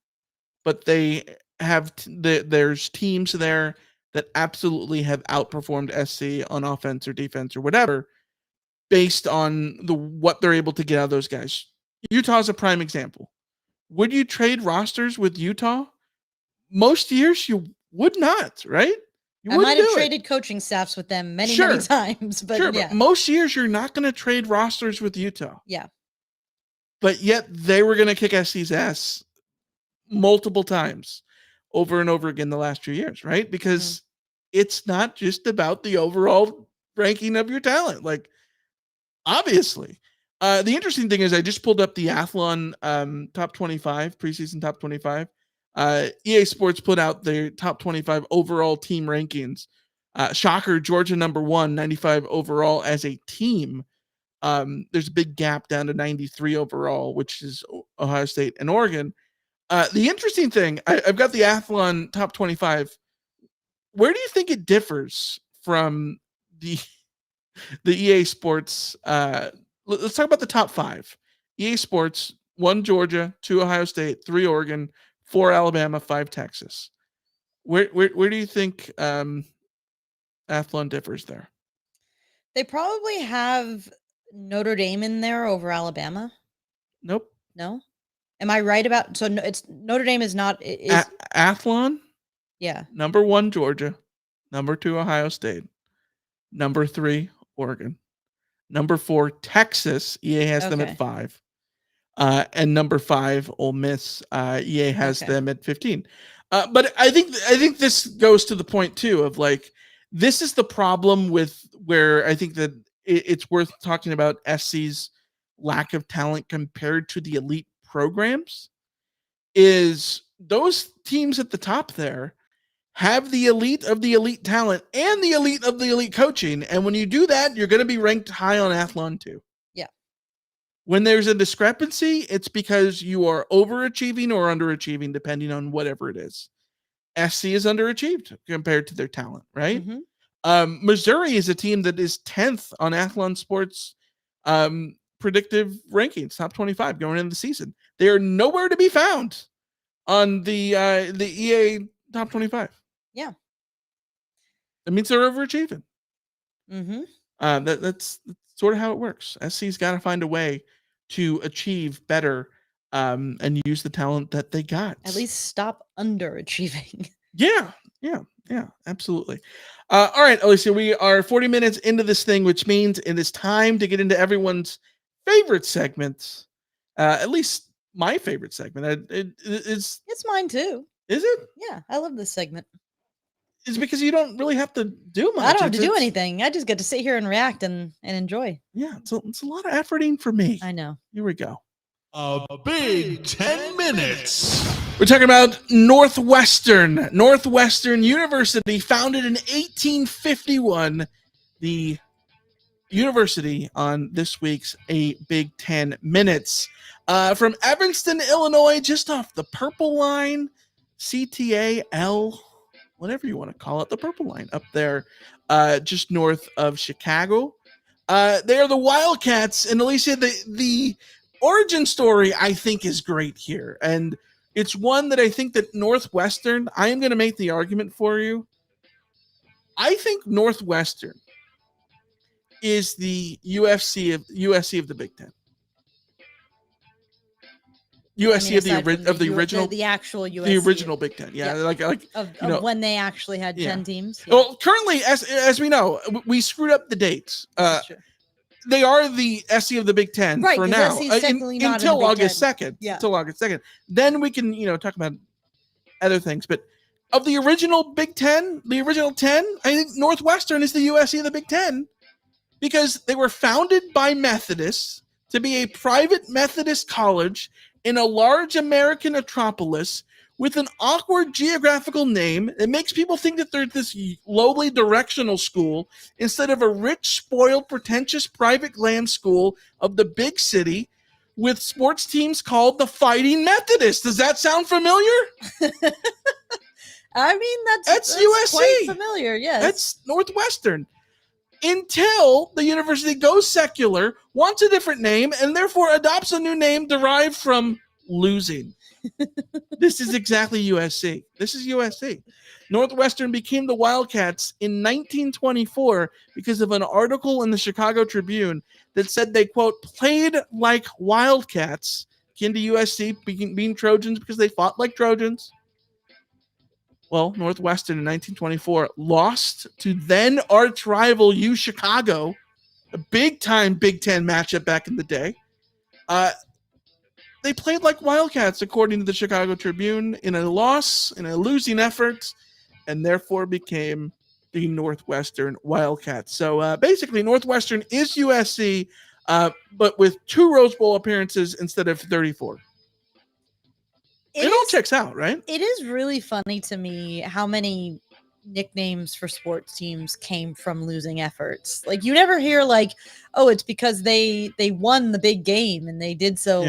but they have there's teams there that absolutely have outperformed SC on offense or defense or whatever based on what they're able to get out of those guys. Utah's a prime example. Would you trade rosters with Utah? Most years you would not, right? I might have traded coaching staffs with them many times, but but most years you're not going to trade rosters with Utah. Yeah. But yet they were going to kick SC's ass multiple times over and over again the last few years, right? Because it's not just about the overall ranking of your talent. Like, obviously. The interesting thing is I just pulled up the Athlon top 25, preseason top 25. EA Sports put out their top 25 overall team rankings. Shocker, Georgia number 1, 95 overall as a team. There's a big gap down to 93 overall, which is Ohio State and Oregon. The interesting thing, I've got the Athlon top 25. Where do you think it differs from the EA Sports? Let's talk about the top 5. EA Sports, 1 Georgia, 2 Ohio State, 3 Oregon, 4 Alabama, 5 Texas. Where do you think Athlon differs there? They probably have Notre Dame in there over Alabama. Nope. No? Am I right about it's Notre Dame is not Athlon? Yeah. Number 1 Georgia, number 2 Ohio State, number 3 Oregon, number 4 Texas. EA has them at 5. And number 5 Ole Miss. EA has them at 15. But I think this goes to the point too of like, this is the problem with where I think that it's worth talking about SC's lack of talent compared to the elite programs. Is those teams at the top there have the elite of the elite talent and the elite of the elite coaching. And when you do that, you're going to be ranked high on Athlon too. Yeah. When there's a discrepancy, it's because you are overachieving or underachieving, depending on whatever it is. SC is underachieved compared to their talent, right? Mm-hmm. Missouri is a team that is 10th on Athlon Sports predictive rankings, top 25 going into the season. They are nowhere to be found on the EA top 25. Yeah. That means they're overachieving. Mm-hmm. That's sort of how it works. SC's got to find a way to achieve better and use the talent that they got. At least stop underachieving. Yeah, absolutely. All right, Alicia, we are 40 minutes into this thing, which means it is time to get into everyone's favorite segment. At least my favorite segment. It's mine too. Is it? Yeah, I love this segment. It's because you don't really have to do much. I don't have to do anything. I just get to sit here and react and enjoy. Yeah, it's a lot of efforting for me. I know. Here we go. A big 10 minutes. We're talking about Northwestern. Northwestern University, founded in 1851. The university on this week's A Big 10 Minutes. From Evanston, Illinois, just off the Purple Line, CTAL, whatever you want to call it, the Purple Line up there, just north of Chicago. They are the Wildcats, and Alicia, the origin story I think is great here, and it's one that I think that Northwestern, I am going to make the argument for you. I think Northwestern is the USC of the Big Ten. USC of the original, the actual USC, the original Big Ten, like of when they actually had 10 teams. Yeah. Well, currently, as we know, we screwed up the dates. They are the SC of the Big Ten for now until August 2nd. Yeah. Until August 2nd, then we can talk about other things. But of the original Big Ten, the original 10, I think Northwestern is the USC of the Big Ten because they were founded by Methodists to be a private Methodist college in a large American metropolis with an awkward geographical name. It makes people think that they're this lowly directional school instead of a rich, spoiled, pretentious private glam school of the big city with sports teams called the Fighting Methodists. Does that sound familiar? I mean, that's USC. quite familiar, yes. That's Northwestern. Until the university goes secular, wants a different name, and therefore adopts a new name derived from losing. This is exactly USC. This is USC. Northwestern became the Wildcats in 1924 because of an article in the Chicago Tribune that said they, quote, played like Wildcats, akin to USC being Trojans because they fought like Trojans. Well, Northwestern in 1924 lost to then arch rival U Chicago, a big-time Big Ten matchup back in the day. They played like Wildcats, according to the Chicago Tribune, in a losing effort, and therefore became the Northwestern Wildcats. So basically, Northwestern is USC, but with 2 Rose Bowl appearances instead of 34. It all checks out, right? It is really funny to me how many nicknames for sports teams came from losing efforts. Like, you never hear like, oh, it's because they won the big game and they did so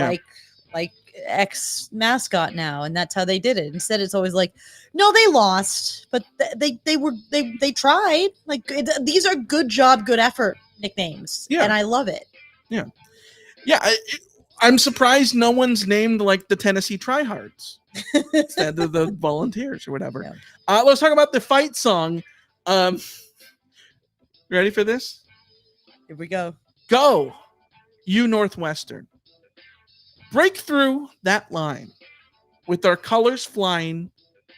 like X mascot now, and that's how they did it. Instead, it's always like, no, they lost, but they tried. Like, these are good job, good effort nicknames, and I love it. Yeah. I'm surprised no one's named like the Tennessee Tryhards instead of the Volunteers or whatever. Yeah. Let's talk about the fight song. Ready for this? Here we go. Go, you Northwestern. Break through that line. With our colors flying,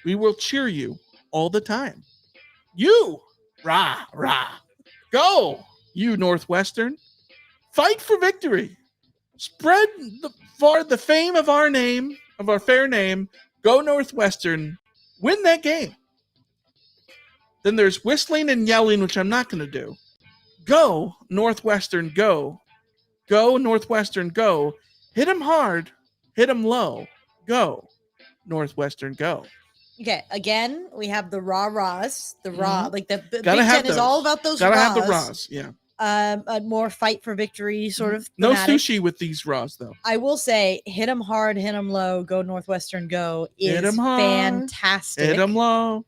we will cheer you all the time. You, rah, rah. Go, you Northwestern. Fight for victory. Spread the fame of our name, of our fair name. Go Northwestern. Win that game. Then there's whistling and yelling, which I'm not going to do. Go Northwestern, go. Go Northwestern, go. Hit them hard. Hit them low. Go Northwestern, go. Okay, again, we have the rah-rahs. The rah, like the Big Gotta Ten is all about those Gotta rahs. have the rahs, yeah. A more fight for victory sort of no thematic. sushi with these rahs, though. I will say, hit them hard, hit them low, go Northwestern, go is hit 'em hard, fantastic. Hit them low.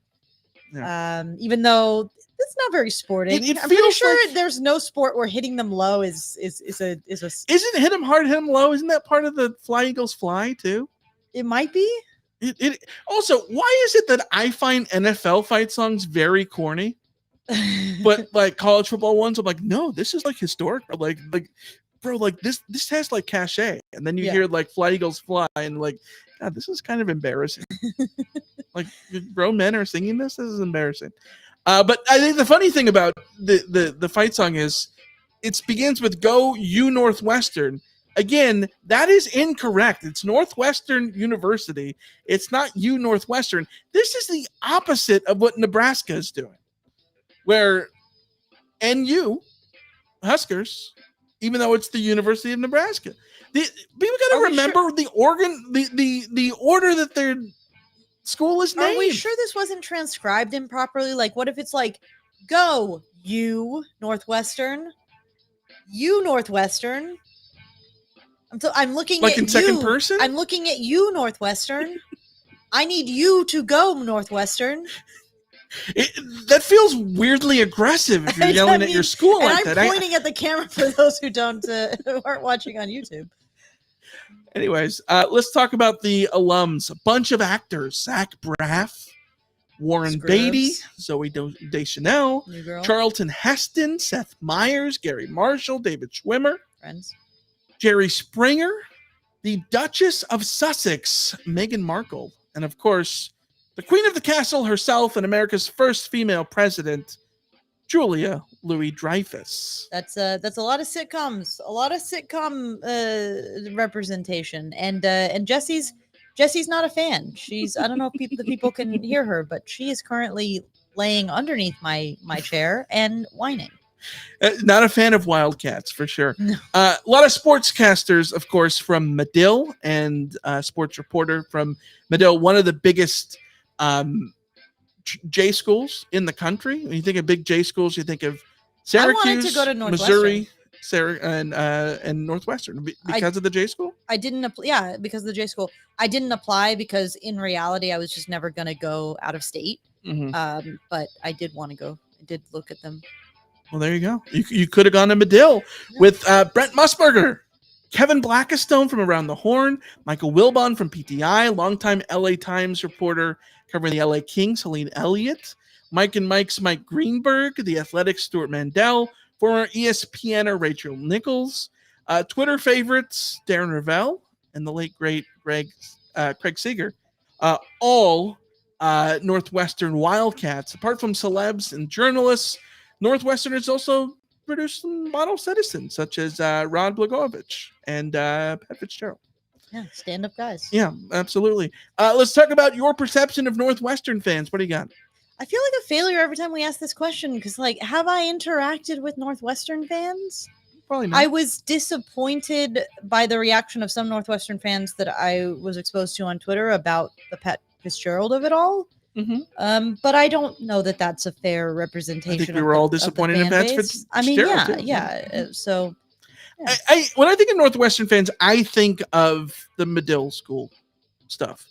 Yeah. Even though it's not very sporting, it I'm pretty sure like, there's no sport where hitting them low is a. Isn't hit them hard, hit them low? Isn't that part of the Fly Eagles Fly too? It might be. It also, why is it that I find NFL fight songs very corny? But like college football ones, I'm like, no, this is like historic. Like, bro, like this has like cachet. And then you hear like Fly Eagles Fly, and like, God, this is kind of embarrassing. Like, grown men are singing this. This is embarrassing. But I think the funny thing about the fight song is it begins with "Go you Northwestern." Again, that is incorrect. It's Northwestern University. It's not you Northwestern. This is the opposite of what Nebraska is doing. Where NU Huskers, even though it's the University of Nebraska, people got to remember the order that their school is named. Are we sure this wasn't transcribed improperly? Like, what if it's like, go you Northwestern, you Northwestern. I'm looking like at in second person. I'm looking at you Northwestern. I need you to go Northwestern. That feels weirdly aggressive if you're yelling at your school like that. I'm pointing at the camera for those who aren't watching on YouTube. Anyways, let's talk about the alums. A bunch of actors: Zach Braff, Warren Beatty, Zoe Deschanel, Charlton Heston, Seth Meyers, Gary Marshall, David Schwimmer, friends, Jerry Springer, the Duchess of Sussex, Meghan Markle, and of course, the Queen of the Castle herself and America's first female president, Julia Louis-Dreyfus. That's a lot of sitcoms, representation, and Jesse's not a fan. I don't know if the people can hear her, but she is currently laying underneath my chair and whining. Not a fan of Wildcats, for sure. No. A lot of sportscasters, of course, from Medill and sports reporter from Medill, one of the biggest J schools in the country. When you think of big J schools, you think of Syracuse, I wanted to go to Missouri, and Northwestern because of the J school. I didn't apply. Yeah, because of the J school. I didn't apply because in reality, I was just never going to go out of state. Mm-hmm. But I did want to go. I did look at them. Well, there you go. You could have gone to Medill with Brent Musburger, Kevin Blackistone from Around the Horn, Michael Wilbon from PTI, longtime LA Times reporter covering the LA Kings, Helene Elliott, Mike and Mike's Mike Greenberg, The Athletic's Stuart Mandel, former ESPNer Rachel Nichols, Twitter favorites Darren Ravel, and the late great Craig Seeger, all Northwestern Wildcats. Apart from celebs and journalists, Northwestern has also produced some model citizens such as Rod Blagojevich and Pat Fitzgerald. Yeah, stand-up guys. Yeah, absolutely. Let's talk about your perception of Northwestern fans. What do you got? I feel like a failure every time we ask this question because, like, have I interacted with Northwestern fans? Probably not. I was disappointed by the reaction of some Northwestern fans that I was exposed to on Twitter about the Pat Fitzgerald of it all. Mm-hmm. But I don't know that that's a fair representation. I think we were all disappointed in Pat Fitzgerald. I mean, yeah. So, I when I think of Northwestern fans, I think of the Medill school stuff.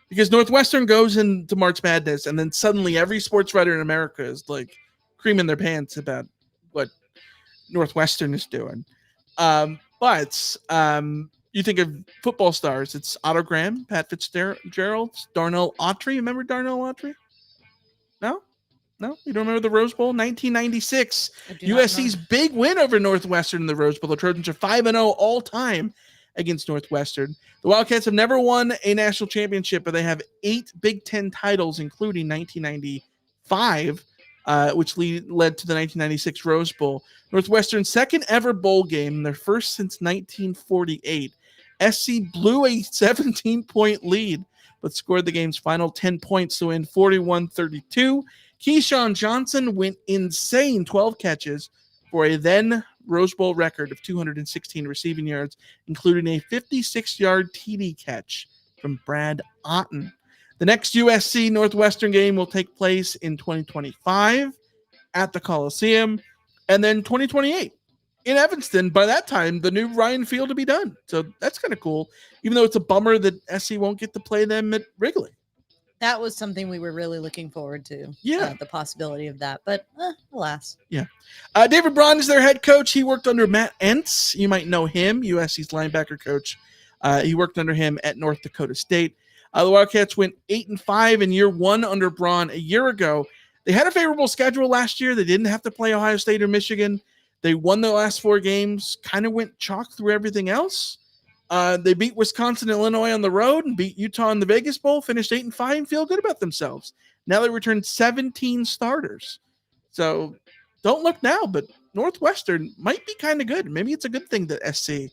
Because Northwestern goes into March Madness, and then suddenly every sports writer in America is like creaming their pants about what Northwestern is doing. But you think of football stars, it's Otto Graham, Pat Fitzgerald, Darnell Autry. Remember Darnell Autry? No? You don't remember the Rose Bowl? 1996. USC's big win over Northwestern in the Rose Bowl. The Trojans are 5-0 all time against Northwestern. The Wildcats have never won a national championship, but they have 8 Big Ten titles, including 1995, which led to the 1996 Rose Bowl. Northwestern's second ever bowl game, their first since 1948. SC blew a 17-point lead, but scored the game's final 10 points to win 41-32. Keyshawn Johnson went insane, 12 catches for a then Rose Bowl record of 216 receiving yards, including a 56-yard TD catch from Brad Otten. The next USC Northwestern game will take place in 2025 at the Coliseum, and then 2028 in Evanston. By that time, the new Ryan Field will be done. So that's kind of cool, even though it's a bummer that SC won't get to play them at Wrigley. That was something we were really looking forward to. Yeah. The possibility of that, but alas. Yeah. David Braun is their head coach. He worked under Matt Entz. You might know him, USC's linebacker coach. He worked under him at North Dakota State. The Wildcats went 8-5 in year one under Braun a year ago. They had a favorable schedule last year. They didn't have to play Ohio State or Michigan. They won the last 4 games, kind of went chalk through everything else. They beat Wisconsin and Illinois on the road and beat Utah in the Vegas Bowl, finished 8-5 and feel good about themselves. Now they returned 17 starters. So don't look now, but Northwestern might be kind of good. Maybe it's a good thing that SC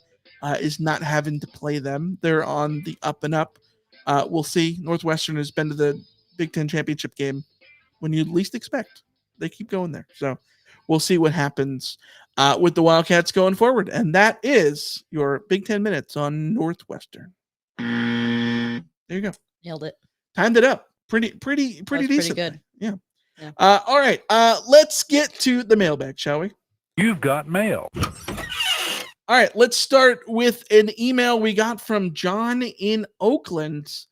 is not having to play them. They're on the up and up. We'll see. Northwestern has been to the Big Ten championship game when you least expect. They keep going there. So we'll see what happens with the Wildcats going forward. And that is your Big 10 minutes on Northwestern. There you go. Nailed it. Timed it up. Pretty decent. Pretty good. Yeah. All right. Let's get to the mailbag, shall we? You've got mail. All right. Let's start with an email we got from John in Oakland.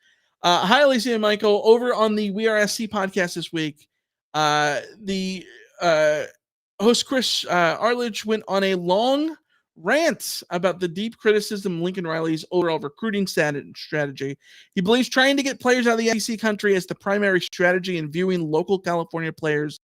Hi, Alicia and Michael. Over on the We Are SC podcast this week, the host Chris Arledge went on a long rant about the deep criticism Lincoln Riley's overall recruiting strategy. He believes trying to get players out of the SEC country as the primary strategy and viewing local California players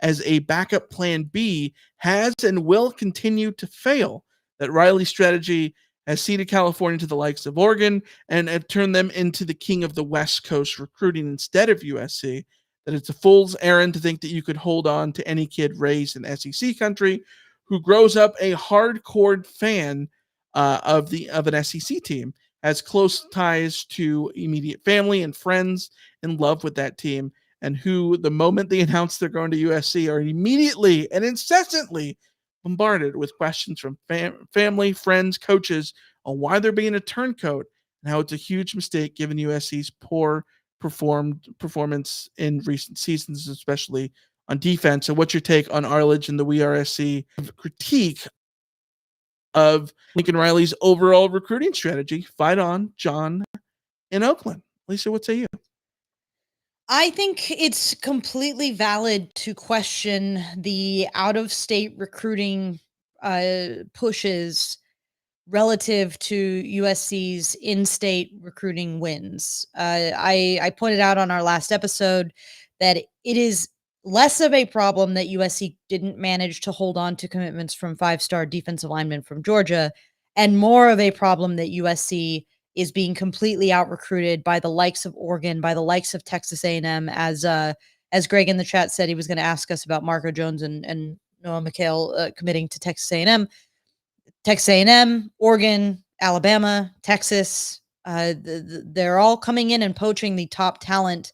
as a backup plan B has and will continue to fail. That Riley's strategy has ceded California to the likes of Oregon and have turned them into the king of the West Coast recruiting instead of USC. That it's a fool's errand to think that you could hold on to any kid raised in SEC country who grows up a hardcore fan of an SEC team, has close ties to immediate family and friends, in love with that team, and who, the moment they announce they're going to USC, are immediately and incessantly bombarded with questions from family, friends, coaches on why they're being a turncoat and how it's a huge mistake given USC's poor performance in recent seasons, especially on defense. So what's your take on Arledge and the WeRSC critique of Lincoln Riley's overall recruiting strategy? Fight on, John in Oakland. Lisa, what say you? I think it's completely valid to question the out-of-state recruiting pushes relative to USC's in-state recruiting wins. I pointed out on our last episode that it is less of a problem that USC didn't manage to hold on to commitments from five-star defensive linemen from Georgia, and more of a problem that USC is being completely out-recruited by the likes of Oregon, by the likes of Texas A&M, as Greg in the chat said he was going to ask us about Marco Jones and Noah McHale committing to Texas A&M. Texas A&M, Oregon, Alabama, Texas, they're all coming in and poaching the top talent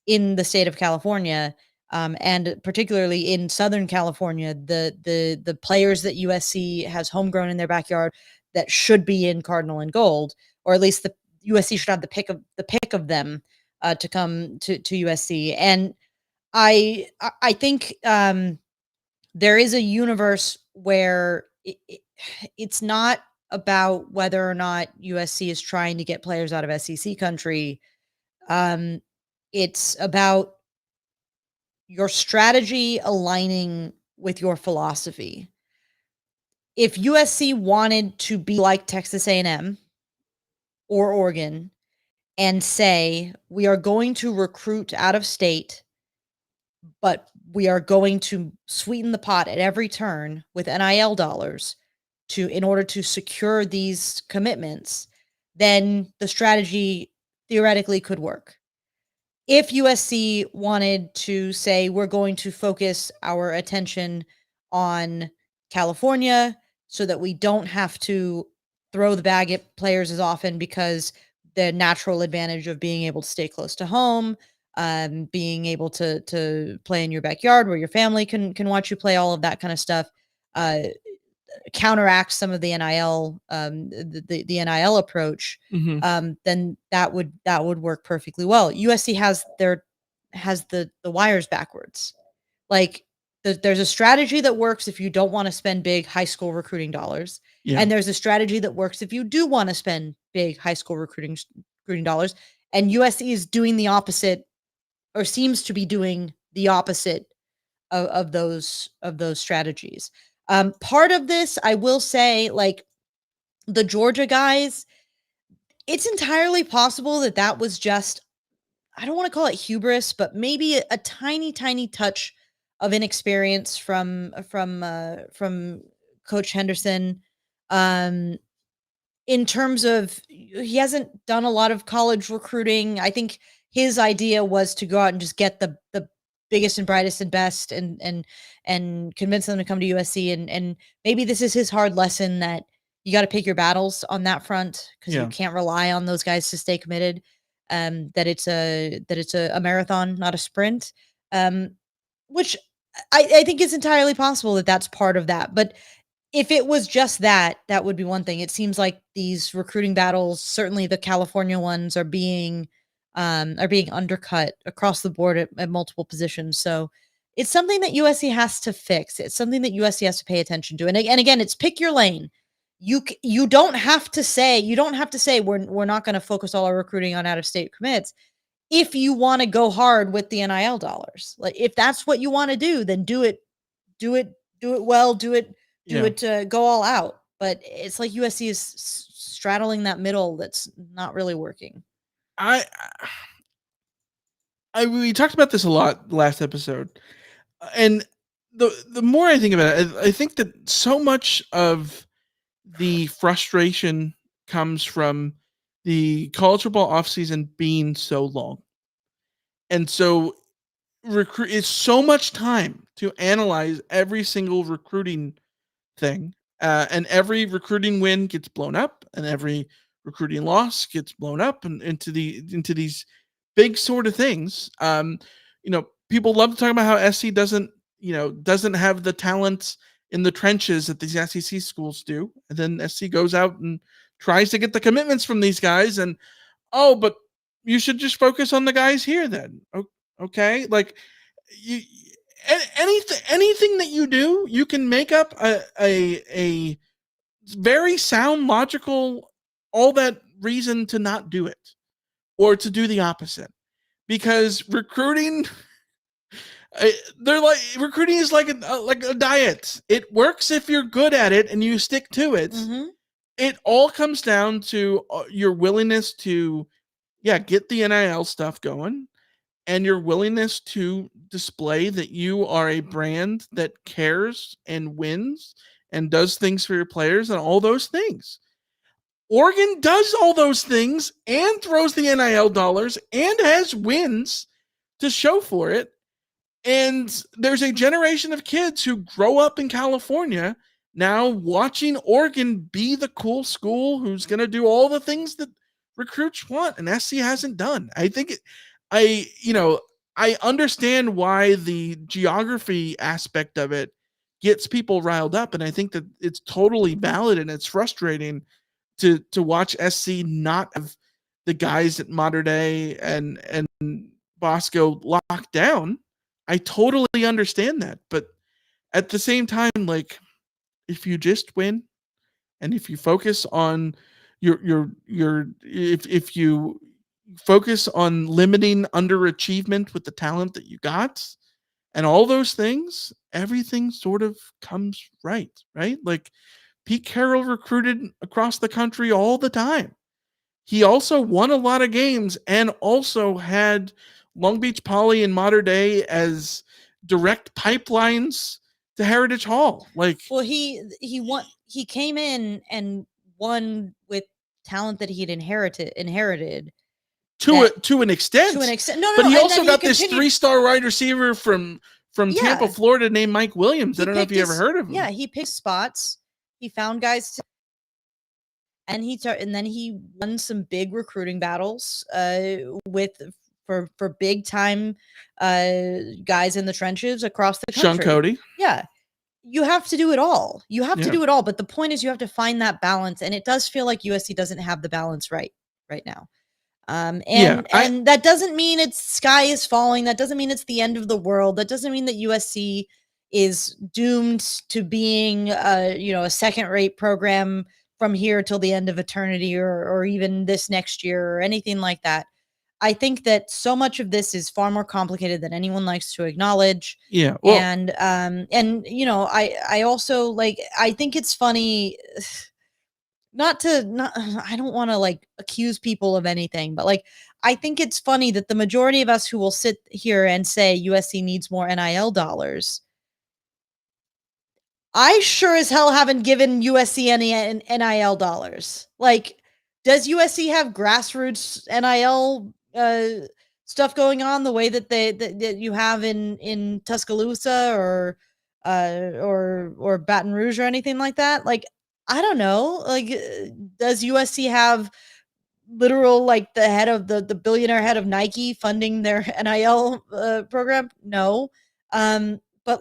in the state of California, and particularly in Southern California. The players that USC has homegrown in their backyard that should be in Cardinal and Gold, or at least the USC should have the pick of them to come to USC. And I think there is a universe where it's not about whether or not USC is trying to get players out of SEC country. It's about your strategy aligning with your philosophy. If USC wanted to be like Texas A&M or Oregon and say, we are going to recruit out of state, but we are going to sweeten the pot at every turn with NIL dollars in order to secure these commitments, then the strategy theoretically could work. If USC wanted to say, we're going to focus our attention on California so that we don't have to throw the bag at players as often because the natural advantage of being able to stay close to home, being able to play in your backyard where your family can watch you play, all of that kind of stuff, counteracts some of the NIL, the NIL approach, then that would work perfectly well. USC has the wires backwards. Like there's a strategy that works if you don't want to spend big high school recruiting dollars, and there's a strategy that works if you do want to spend big high school recruiting dollars. And USC is doing the opposite, or seems to be doing the opposite of those strategies. Part of this, I will say, like the Georgia guys, it's entirely possible that was just, I don't want to call it hubris, but maybe a tiny, tiny touch of inexperience from Coach Henderson. In terms of, he hasn't done a lot of college recruiting. I think his idea was to go out and just get the biggest and brightest and best and convince them to come to USC. And maybe this is his hard lesson, that you got to pick your battles on that front, because you can't rely on those guys to stay committed. That it's a marathon, not a sprint. Which I think it's entirely possible that that's part of that. But if it was just that would be one thing. It seems like these recruiting battles, certainly the California ones, are being undercut across the board at multiple positions. So it's something that USC has to fix. It's something that USC has to pay attention to. And again, it's pick your lane. You don't have to say we're not going to focus all our recruiting on out of state commits. If you want to go hard with the NIL dollars, like if that's what you want to do, then do it well, go all out. But it's like USC is straddling that middle that's not really working. We talked about this a lot last episode, and the more I think about it, I think that so much of the frustration comes from the college football offseason being so long, and so it's so much time to analyze every single recruiting thing, and every recruiting win gets blown up, and every recruiting loss gets blown up and into these big sort of things. people love to talk about how SC doesn't have the talent in the trenches that these SEC schools do. And then SC goes out and tries to get the commitments from these guys. And, but you should just focus on the guys here then. Okay. Like anything that you do, you can make up a very sound, logical, all that reason to not do it or to do the opposite, because recruiting is like a diet. It works if you're good at it and you stick to it. Mm-hmm. It all comes down to your willingness to get the NIL stuff going, and your willingness to display that you are a brand that cares and wins and does things for your players and all those things. Oregon does all those things and throws the NIL dollars and has wins to show for it. And there's a generation of kids who grow up in California now watching Oregon be the cool school who's going to do all the things that recruits want and SC hasn't done. I understand why the geography aspect of it gets people riled up, and I think that it's totally valid, and it's frustrating to watch SC not have the guys at Mater Dei and Bosco locked down. I totally understand that, but at the same time, like, if you just win, and if you focus on if you focus on limiting underachievement with the talent that you got and all those things, everything sort of comes right? Like, Pete Carroll recruited across the country all the time. He also won a lot of games and also had Long Beach Poly and Mater Dei as direct pipelines to Heritage Hall. Like, well, he came in and won with talent that he had inherited to an extent. No, but he also got this 3-star wide receiver from Tampa, Florida, named Mike Williams. I don't know if you ever heard of him. Yeah, he picked spots. He found guys and then he won some big recruiting battles for big time guys in the trenches across the country. Sean Cody. Yeah. You have to do it all. To do it all. But the point is, you have to find that balance. And it does feel like USC doesn't have the balance right now. And that doesn't mean it's sky is falling. That doesn't mean it's the end of the world. That doesn't mean that USC is doomed to being a second-rate program from here till the end of eternity or even this next year or anything like that. I think that so much of this is far more complicated than anyone likes to acknowledge. Yeah. Well, and I also I think it's funny I don't want to accuse people of anything, but I think it's funny that the majority of us who will sit here and say USC needs more NIL dollars, I sure as hell haven't given USC any NIL dollars. Does USC have grassroots NIL stuff going on the way that that you have in Tuscaloosa or Baton Rouge or anything like that? I don't know. Does USC have literal the head of the billionaire head of Nike funding their NIL program? No. But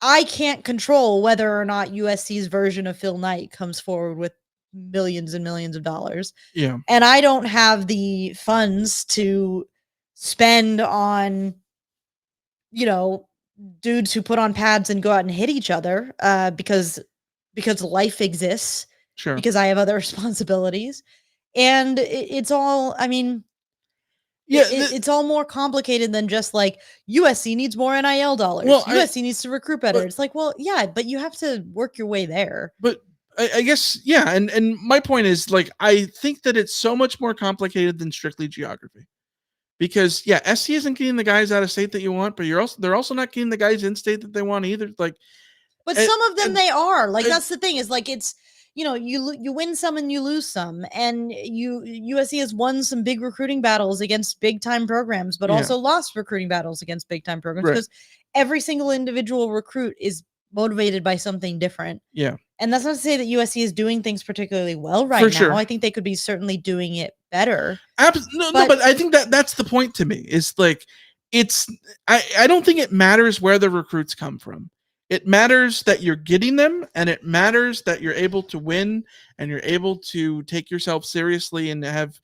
I can't control whether or not USC's version of Phil Knight comes forward with millions and millions of dollars. Yeah. And I don't have the funds to spend on, dudes who put on pads and go out and hit each other because life exists. Sure. Because I have other responsibilities. And it's all, it's all more complicated than just USC needs more NIL dollars. Well, USC needs to recruit better. It's but you have to work your way there. But I guess, yeah. And my point is I think that it's so much more complicated than strictly geography, because SC isn't getting the guys out of state that you want, but they're also not getting the guys in state that they want either. But some of them they are that's the thing is it's, you win some and you lose some, and USC has won some big recruiting battles against big time programs, but also lost recruiting battles against big time programs because every single individual recruit is motivated by something different. Yeah. And that's not to say that USC is doing things particularly well right now. Sure. I think they could be certainly doing it better. No, but I think that's the point to me. Is like I don't think it matters where the recruits come from. It matters that you're getting them, and it matters that you're able to win and you're able to take yourself seriously and have,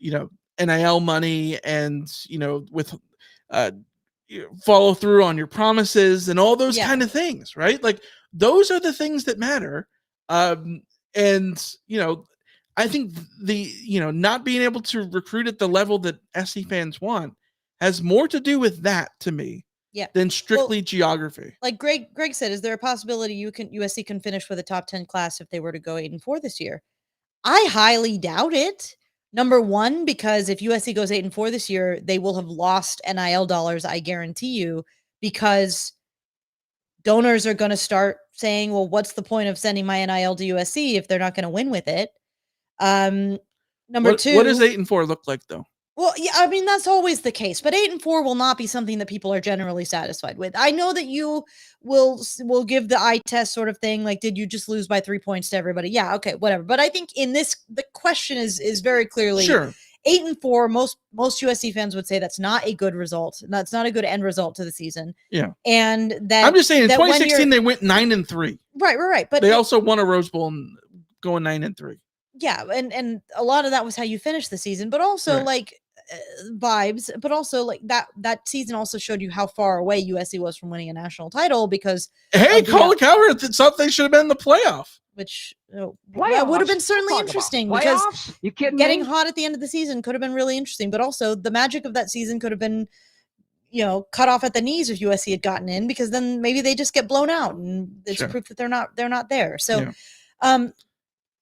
NIL money and, with follow through on your promises and all those kind of things, right? Like those are the things that matter. And, I think not being able to recruit at the level that SC fans want has more to do with that to me than strictly geography. Like Greg said, is there a possibility USC can finish with a top 10 class if they were to go 8-4 this year? I highly doubt it. Number one, because if USC goes 8-4 this year, they will have lost NIL dollars, I guarantee you, because donors are going to start saying, well, what's the point of sending my NIL to USC if they're not going to win with it? Number two. What does 8-4 look like, though? Well, yeah, I mean, that's always the case, but 8-4 will not be something that people are generally satisfied with. I know that you will give the eye test sort of thing. Like, did you just lose by 3 points to everybody? Yeah. Okay, whatever. But I think in this, the question is very clearly 8-4. Most USC fans would say that's not a good result. That's not a good end result to the season. Yeah. And that I'm just saying in 2016, they went 9-3. Right. But they also won a Rose Bowl and going 9-3. Yeah. And a lot of that was how you finished the season, but also vibes, but also like that season also showed you how far away USC was from winning a national title because Colin Cowherd thought they should have been in the playoff, which would have been certainly interesting because getting hot at the end of the season could have been really interesting, but also the magic of that season could have been cut off at the knees if USC had gotten in, because then maybe they just get blown out and it's proof that they're not there. So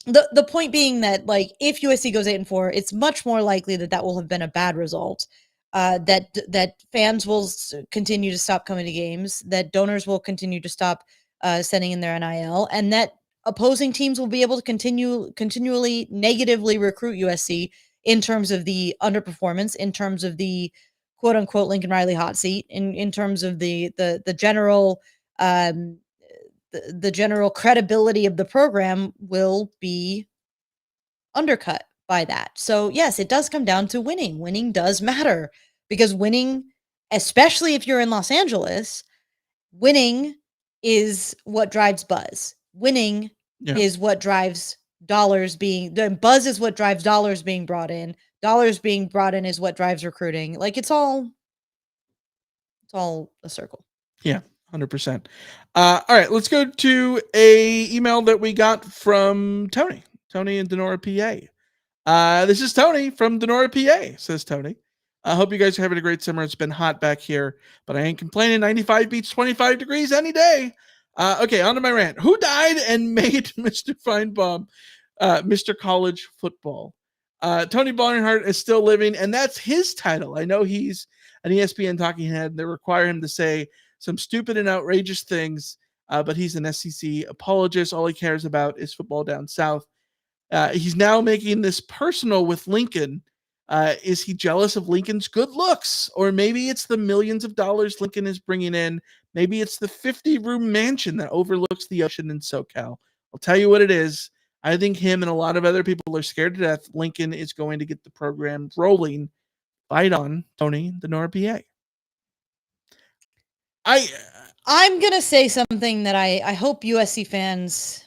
The point being that, like, if USC goes 8-4, it's much more likely that will have been a bad result. That fans will continue to stop coming to games, that donors will continue to stop sending in their NIL, and that opposing teams will be able to continually negatively recruit USC in terms of the underperformance, in terms of the quote unquote Lincoln Riley hot seat, in terms of the general. The general credibility of the program will be undercut by that. So yes, it does come down to winning. Winning does matter because winning, especially if you're in Los Angeles, winning is what drives buzz. Winning is what drives buzz is what drives dollars being brought in. Dollars being brought in is what drives recruiting. Like it's all a circle. Yeah. 100%. All right, let's go to a email that we got from Tony in Denora, PA. This is Tony from Denora, PA, says Tony. I hope you guys are having a great summer. It's been hot back here, but I ain't complaining. 95 beats 25 degrees any day. Okay, on to my rant. Who died and made Mr. Feinbaum Mr. College Football? Tony Barnhart is still living, and that's his title. I know he's an ESPN talking head, and they require him to say some stupid and outrageous things, but he's an SEC apologist. All he cares about is football down south. He's now making this personal with Lincoln. Is he jealous of Lincoln's good looks? Or maybe it's the millions of dollars Lincoln is bringing in. Maybe it's the 50-room mansion that overlooks the ocean in SoCal. I'll tell you what it is. I think him and a lot of other people are scared to death. Lincoln is going to get the program rolling. Fight on, Tony, the NORPA. I'm gonna say something that I hope USC fans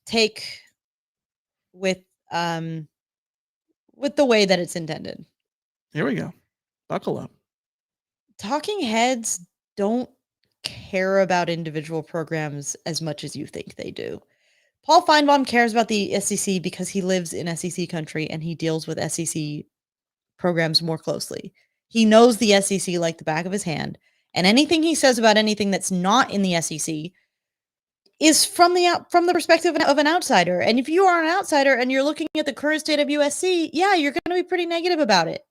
take with the way that it's intended. Here we go. Buckle up. Talking heads don't care about individual programs as much as you think they do. Paul Feinbaum cares about the SEC because he lives in SEC country and he deals with SEC programs more closely. He knows the SEC like the back of his hand. And anything he says about anything that's not in the SEC is from the perspective of an outsider. And if you are an outsider and you're looking at the current state of USC, yeah, you're going to be pretty negative about it.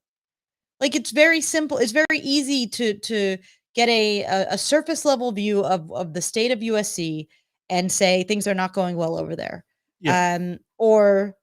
Like it's very simple. It's very easy to get a surface level view of the state of USC and say things are not going well over there. Yeah. Or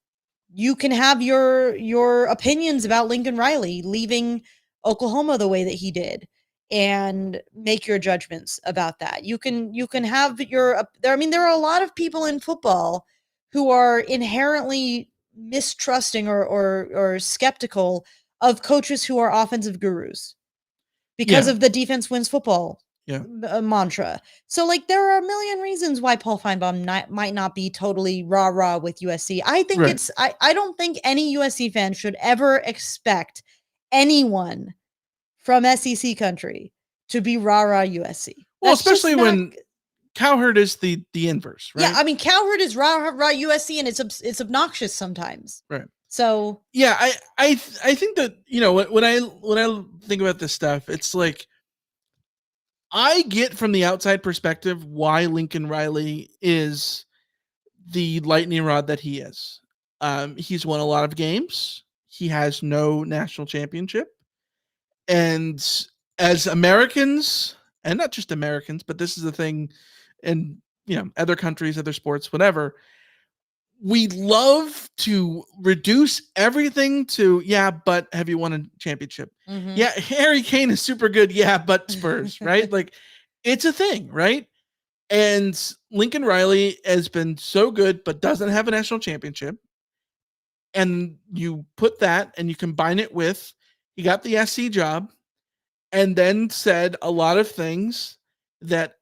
you can have your opinions about Lincoln Riley leaving Oklahoma the way that he did and make your judgments about that. You can have there are a lot of people in football who are inherently mistrusting or skeptical of coaches who are offensive gurus because of the defense wins football mantra. So like there are a million reasons why Paul Feinbaum might not be totally rah-rah with USC. I think I don't think any USC fan should ever expect anyone from SEC country to be rah-rah USC. Well, especially when Cowherd is the inverse, right? Yeah, I mean Cowherd is rah USC, and it's obnoxious sometimes. Right. So yeah, I think that, you know, when I think about this stuff, it's like I get from the outside perspective why Lincoln Riley is the lightning rod that he is. He's won a lot of games. He has no national championship. And as Americans, and not just Americans, but this is the thing in, you know, other countries, other sports, whatever, we love to reduce everything to, yeah, but have you won a championship? Mm-hmm. Yeah, Harry Kane is super good. Yeah, but Spurs, right? Like, it's a thing, right? And Lincoln Riley has been so good, but doesn't have a national championship. And you put that and you combine it with, he got the SC job and then said a lot of things that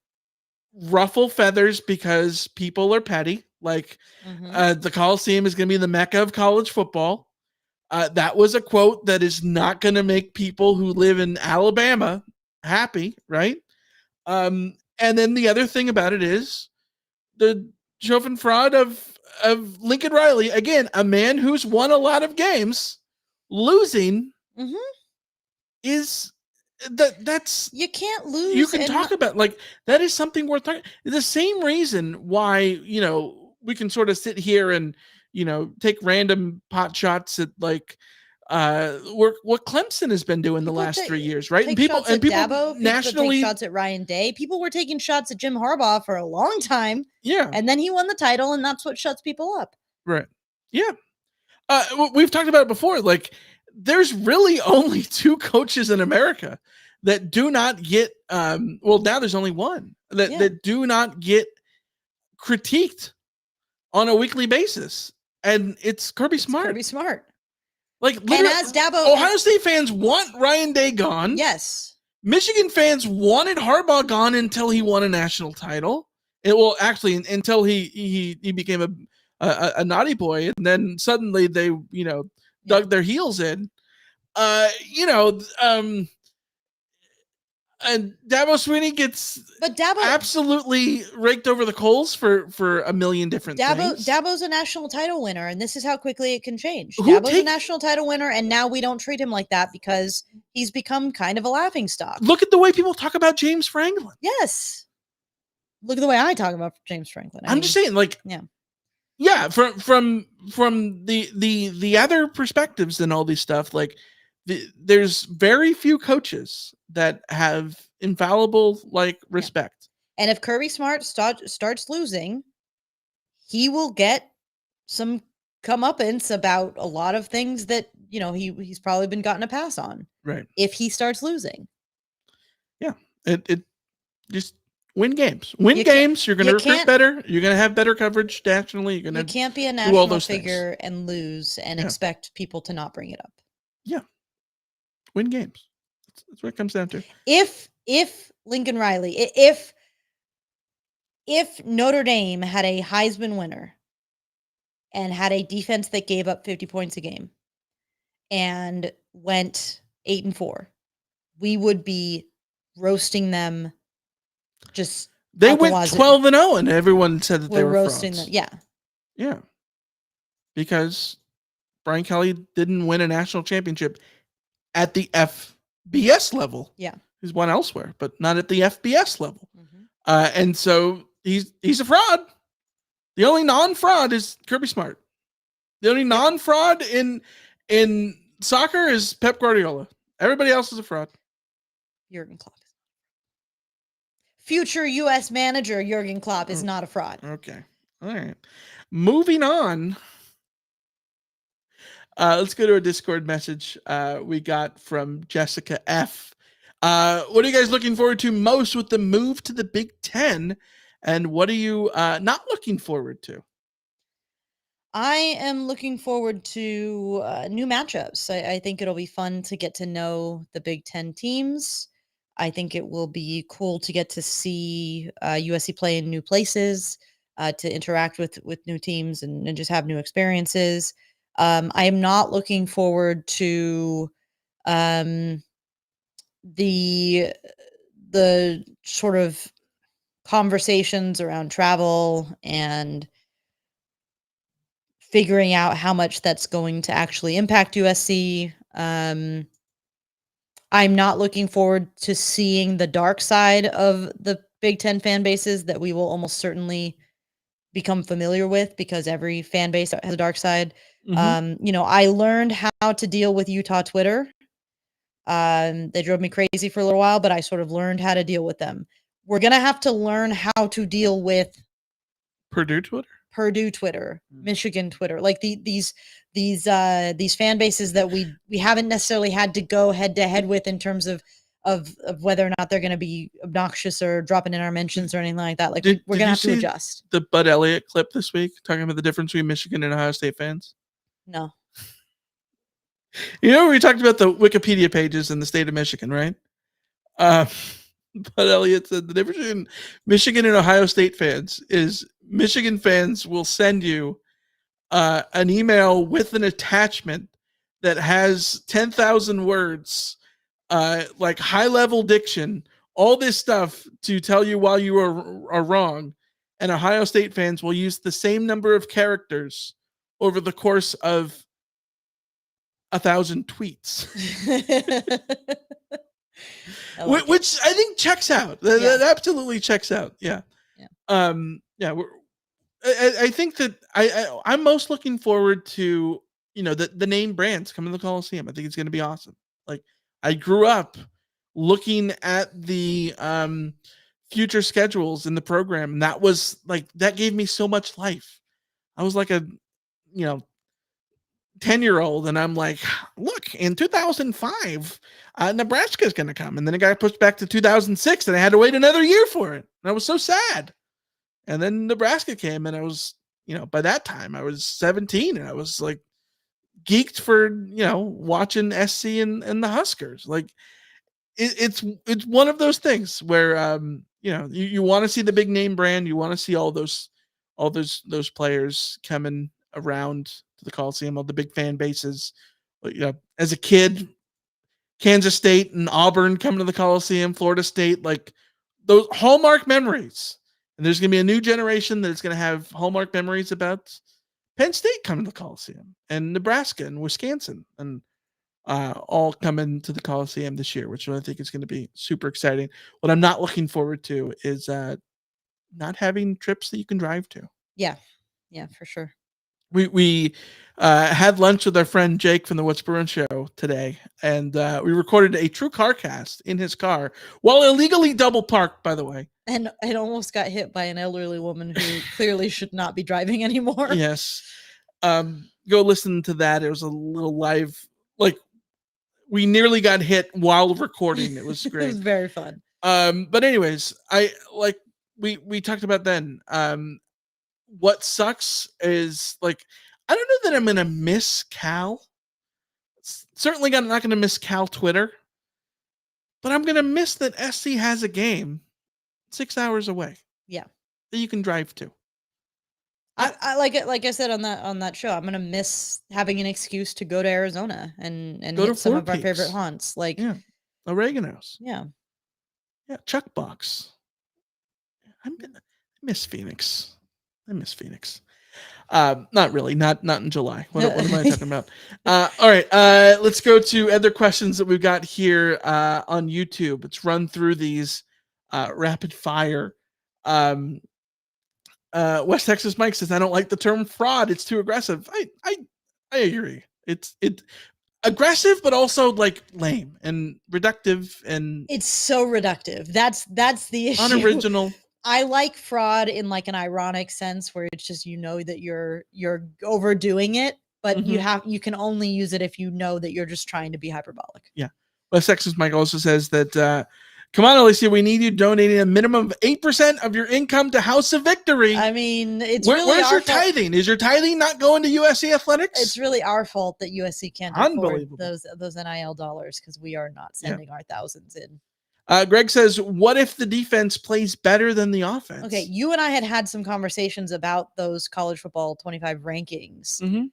ruffle feathers because people are petty. Like, the Coliseum is going to be the mecca of college football. That was a quote that is not going to make people who live in Alabama happy, right? And then the other thing about it is the Schadenfreude of Lincoln Riley, again, a man who's won a lot of games, losing is that's you can't lose. You can talk about, like, that is something worth talking. The same reason why, you know, we can sort of sit here and, you know, take random pot shots at, like, what Clemson has been doing the last 3 years, right? And people Dabo, nationally take shots at Ryan Day. People were taking shots at Jim Harbaugh for a long time. Yeah. And then he won the title, and that's what shuts people up. Right. Yeah. We've talked about it before. Like, there's really only two coaches in America that do not get, well, now there's only one that do not get critiqued on a weekly basis. And it's Kirby Smart. Kirby Smart. Like, and as Dabo, Ohio State fans want Ryan Day gone. Yes. Michigan fans wanted Harbaugh gone until he won a national title. Actually, until he became a naughty boy, and then suddenly they, you know, dug their heels in. And Dabo Swinney gets absolutely raked over the coals for a million different things. Dabo's a national title winner, and this is how quickly it can change. Dabo's a national title winner, and now we don't treat him like that because he's become kind of a laughingstock. Look at the way people talk about James Franklin. Yes. Look at the way I talk about James Franklin. I'm just saying, like, yeah. From the other perspectives and all these stuff, like, there's very few coaches that have infallible, like, respect. And if Kirby Smart starts losing, he will get some comeuppance about a lot of things that, you know, he's probably been gotten a pass on. Right. If he starts losing. Yeah. It just win games. You're going to recruit better. You're going to have better coverage nationally. You can't be a national figure and lose and expect people to not bring it up. Yeah. Win games. That's what it comes down to. If Lincoln Riley, if Notre Dame had a Heisman winner and had a defense that gave up 50 points a game and went 8-4, we would be roasting them. They went 12-0, and everyone said that they were roasting frauds. them. Yeah, because Brian Kelly didn't win a national championship at the FBS level. Yeah, he's won elsewhere, but not at the FBS level. And so he's a fraud. The only non-fraud is Kirby Smart. The only non-fraud in soccer is Pep Guardiola. Everybody else is a fraud. Jurgen Klopp. Future U.S. manager Jurgen Klopp is not a fraud. Okay. All right. Moving on. Let's go to a Discord message we got from Jessica F. What are you guys looking forward to most with the move to the Big Ten? And what are you not looking forward to? I am looking forward to new matchups. I think it'll be fun to get to know the Big Ten teams. I think it will be cool to get to see USC play in new places, to interact with new teams and just have new experiences. I am not looking forward to um, the sort of conversations around travel and figuring out how much that's going to actually impact USC. I'm not looking forward to seeing the dark side of the Big Ten fan bases that we will almost certainly become familiar with, because every fan base has a dark side. I learned how to deal with Utah Twitter. They drove me crazy for a little while, but I sort of learned how to deal with them. We're going to have to learn how to deal with Purdue Twitter, Michigan Twitter, like these fan bases that we haven't necessarily had to go head to head with in terms of whether or not they're going to be obnoxious or dropping in our mentions or anything like that. Like we're going to have to adjust. The Bud Elliott clip this week talking about the difference between Michigan and Ohio State fans. No. We talked about the Wikipedia pages in the state of Michigan, right? Bud Elliott said the difference between Michigan and Ohio State fans is Michigan fans will send you an email with an attachment that has 10,000 words, like high-level diction, all this stuff to tell you why you are wrong. And Ohio State fans will use the same number of characters over the course of 1,000 tweets. Which I think checks out. That absolutely checks out. Yeah. I think that I'm most looking forward to, the name brands coming to the Coliseum. I think it's going to be awesome. Like, I grew up looking at the future schedules in the program, and that gave me so much life. I was like a 10-year-old, and I'm like, look, in 2005 Nebraska is going to come, and then it got pushed back to 2006, and I had to wait another year for it, and I was so sad. And then Nebraska came, and I was, by that time I was 17, and I was like geeked for watching SC and the Huskers. Like it's one of those things where you want to see the big name brand, you want to see all those players coming around to the Coliseum, all the big fan bases. As a kid, Kansas State and Auburn coming to the Coliseum, Florida State, like those hallmark memories. And there's going to be a new generation that's going to have hallmark memories about Penn State coming to the Coliseum, and Nebraska and Wisconsin, and all coming to the Coliseum this year, which I think is going to be super exciting. What I'm not looking forward to is not having trips that you can drive to. Yeah, for sure. We had lunch with our friend Jake from the What's Brewing show today, and we recorded a true car cast in his car while illegally double parked, by the way. And it almost got hit by an elderly woman who clearly should not be driving anymore. Yes. Go listen to that. It was a little live, like we nearly got hit while recording. It was great. It was very fun. But anyways, we talked about then, what sucks is I don't know that I'm going to miss Cal. Certainly not going to miss Cal Twitter, but I'm going to miss that SC has a game 6 hours away. Yeah. That you can drive to. I like it. Like I said on that show, I'm going to miss having an excuse to go to Arizona and go hit to some Four of our Peaks. favorite haunts. Oregano's. Yeah. Chuck Box. I miss Phoenix. I miss Phoenix. Not really. Not in July. What am I talking about? All right. Let's go to other questions that we've got here on YouTube. Let's run through these rapid fire. West Texas Mike says, I don't like the term fraud. It's too aggressive. I agree. It's aggressive, but also lame and reductive, and it's so reductive. That's the issue. Unoriginal. I like fraud in an ironic sense where it's just that you're overdoing it, but you can only use it if you know that you're just trying to be hyperbolic. Yeah. West Texas Mike also says that Come on, Alicia. We need you donating a minimum of 8% of your income to House of Victory. I mean, it's Where's your our fault. tithing? Is your tithing not going to USC athletics? It's really our fault that USC can't afford Unbelievable. those NIL dollars because we are not sending our thousands in. Greg says, what if the defense plays better than the offense? Okay, you and I had some conversations about those college football 25 rankings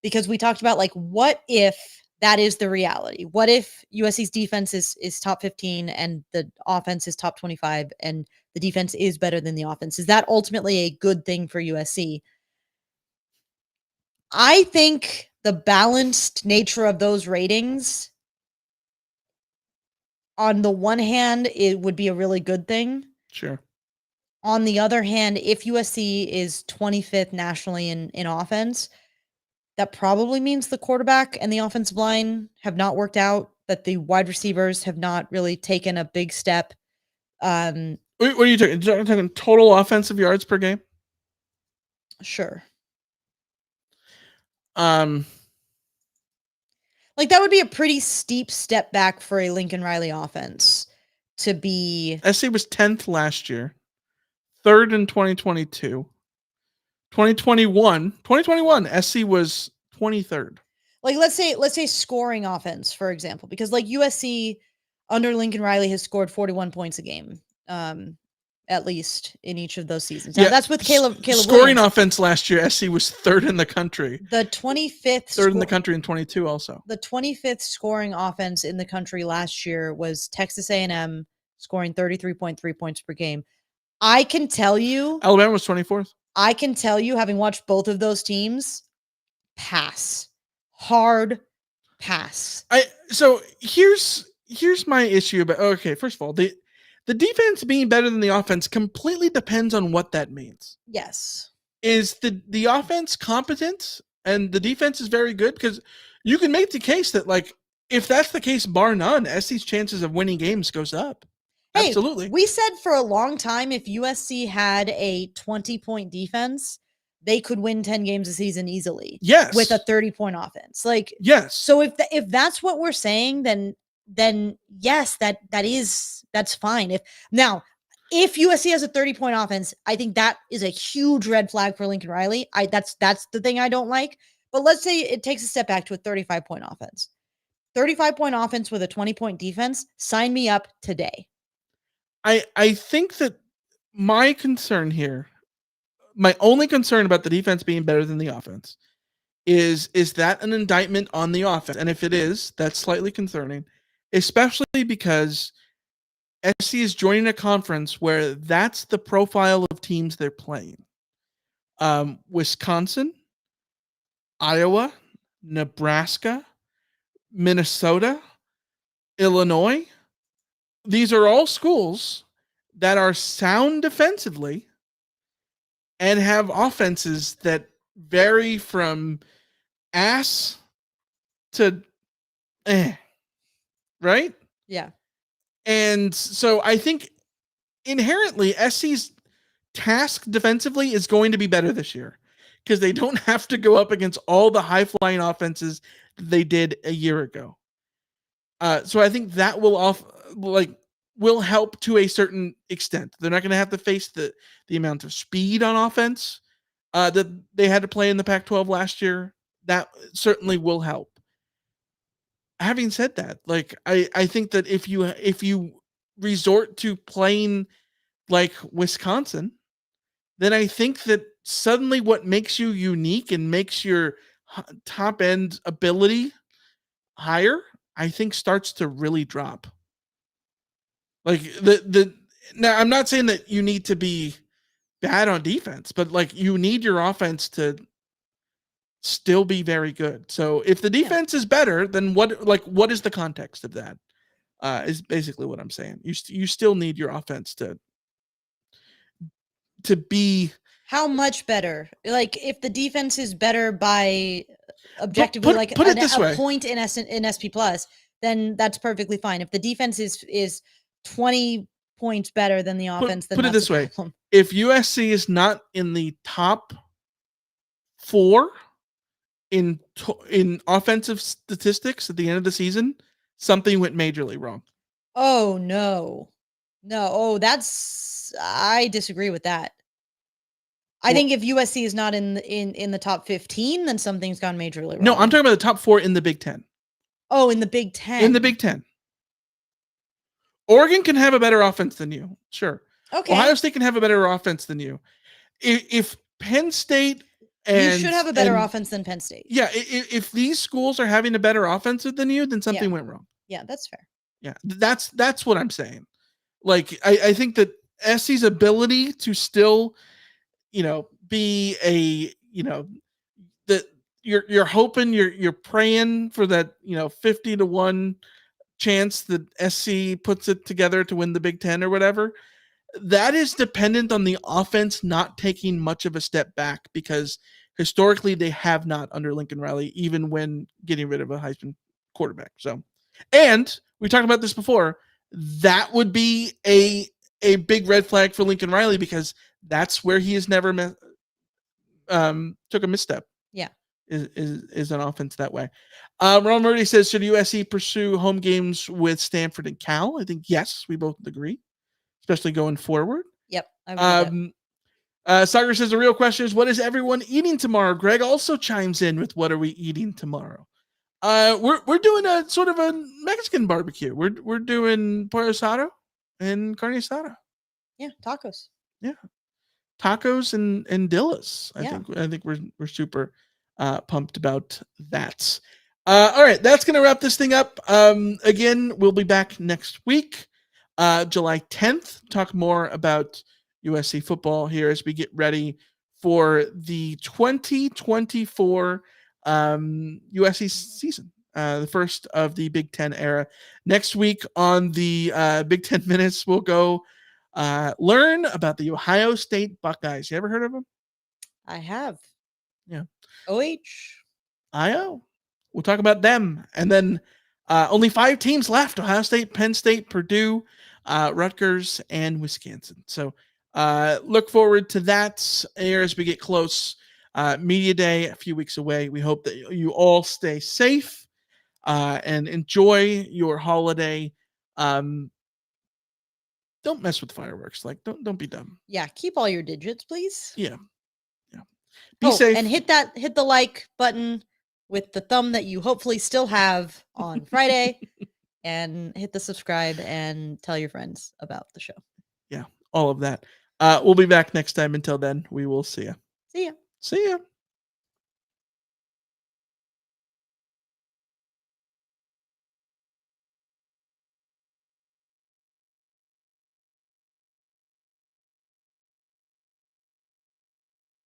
because we talked about like, what if that is the reality? What if USC's defense is top 15 and the offense is top 25 and the defense is better than the offense? Is that ultimately a good thing for USC? I think the balanced nature of those ratings, on the one hand, it would be a really good thing. Sure. On the other hand, if USC is 25th nationally in offense, that probably means the quarterback and the offensive line have not worked out, that the wide receivers have not really taken a big step. What are you talking? Are you talking total offensive yards per game? Sure. Like that would be a pretty steep step back for a Lincoln Riley offense to be. SC was 10th last year, 3rd in 2022. 2021, SC was 23rd. Like let's say scoring offense, for example, because like USC under Lincoln Riley has scored 41 points a game, at least in each of those seasons. Now, that's with Caleb scoring Williams. Offense last year. SC was 3rd in the country. The 25th third in the country in 22 also. The 25th scoring offense in the country last year was Texas A&M, scoring 33.3 points per game. I can tell you Alabama was 24th. I can tell you, having watched both of those teams, hard pass. So here's my issue about. Okay, first of all, the defense being better than the offense completely depends on what that means. Yes. Is the offense competent and the defense is very good? Because you can make the case that, like, if that's the case, bar none, SC's chances of winning games goes up. Hey, absolutely. We said for a long time, if USC had a 20-point defense, they could win 10 games a season easily. Yes. With a 30-point offense. Like, yes. So if that's what we're saying, then yes, that's fine. If USC has a 30-point offense, I think that is a huge red flag for Lincoln Riley. That's the thing I don't like. But let's say it takes a step back to a 35-point offense. 35-point offense with a 20-point defense, sign me up today. I think that my only concern about the defense being better than the offense is that an indictment on the offense? And if it is, that's slightly concerning, especially because SC is joining a conference where that's the profile of teams they're playing. Wisconsin, Iowa, Nebraska, Minnesota, Illinois. These are all schools that are sound defensively and have offenses that vary from ass to right? Yeah. And so I think inherently SC's task defensively is going to be better this year because they don't have to go up against all the high-flying offenses that they did a year ago. So I think that will help to a certain extent. They're not going to have to face the amount of speed on offense that they had to play in the Pac-12 last year. That certainly will help. Having said that, like I think that if you resort to playing like Wisconsin, then I think that suddenly what makes you unique and makes your top end ability higher, I think starts to really drop. Like now I'm not saying that you need to be bad on defense, but like you need your offense to still be very good. So if the defense is better, then what is the context of that? Is basically what I'm saying. You still need your offense to be. How much better? Like if the defense is better by objectively, put it this way. A point in SP plus, then that's perfectly fine. If the defense is 20 points better than the offense, then put it that's this way. Problem. If USC is not in the top 4 in offensive statistics at the end of the season, something went majorly wrong. Oh no. No, I disagree with that. I think if USC is not in the top 15, then something's gone majorly wrong. No, I'm talking about the top 4 in the Big Ten. Oh, in the Big Ten. In the Big Ten. Oregon can have a better offense than you. Sure. Okay. Ohio State can have a better offense than you. If Penn State and... You should have a better offense than Penn State. Yeah, if these schools are having a better offense than you, then something went wrong. Yeah, that's fair. Yeah, that's what I'm saying. Like, I think that SC's ability to still, be a, that you're hoping, you're praying for that, 50-1 chance that SC puts it together to win the Big Ten or whatever. That is dependent on the offense not taking much of a step back, because historically they have not under Lincoln Riley, even when getting rid of a Heisman quarterback. So, and we talked about this before, that would be a big red flag for Lincoln Riley, because that's where he has never took a misstep. Yeah. Is an offense that way. Ron Murray says, should USC pursue home games with Stanford and Cal? I think yes, we both agree, especially going forward. Yep. Sagar says the real question is, what is everyone eating tomorrow? Greg also chimes in with, what are we eating tomorrow? We're doing a sort of a Mexican barbecue. We're doing pollo asado and carne asada. Yeah, tacos. Yeah, tacos and dillas. I think we're super pumped about that. All right, that's gonna wrap this thing up. Again, we'll be back next week, July 10th. Talk more about USC football here as we get ready for the 2024 USC season, the first of the Big Ten era. Next week on the Big Ten Minutes, we'll go learn about the Ohio State Buckeyes. You ever heard of them? I have. Yeah. IO. We'll talk about them. And then only 5 teams left: Ohio State, Penn State, Purdue, Rutgers, and Wisconsin. So look forward to that as we get close. Media Day a few weeks away. We hope that you all stay safe and enjoy your holiday. Don't mess with fireworks. Like, don't be dumb. Yeah, keep all your digits, please. Yeah. Be safe. And hit the like button with the thumb that you hopefully still have on Friday, and hit the subscribe and tell your friends about the show. Yeah, all of that. We'll be back next time. Until then, we will see you. See ya. See ya.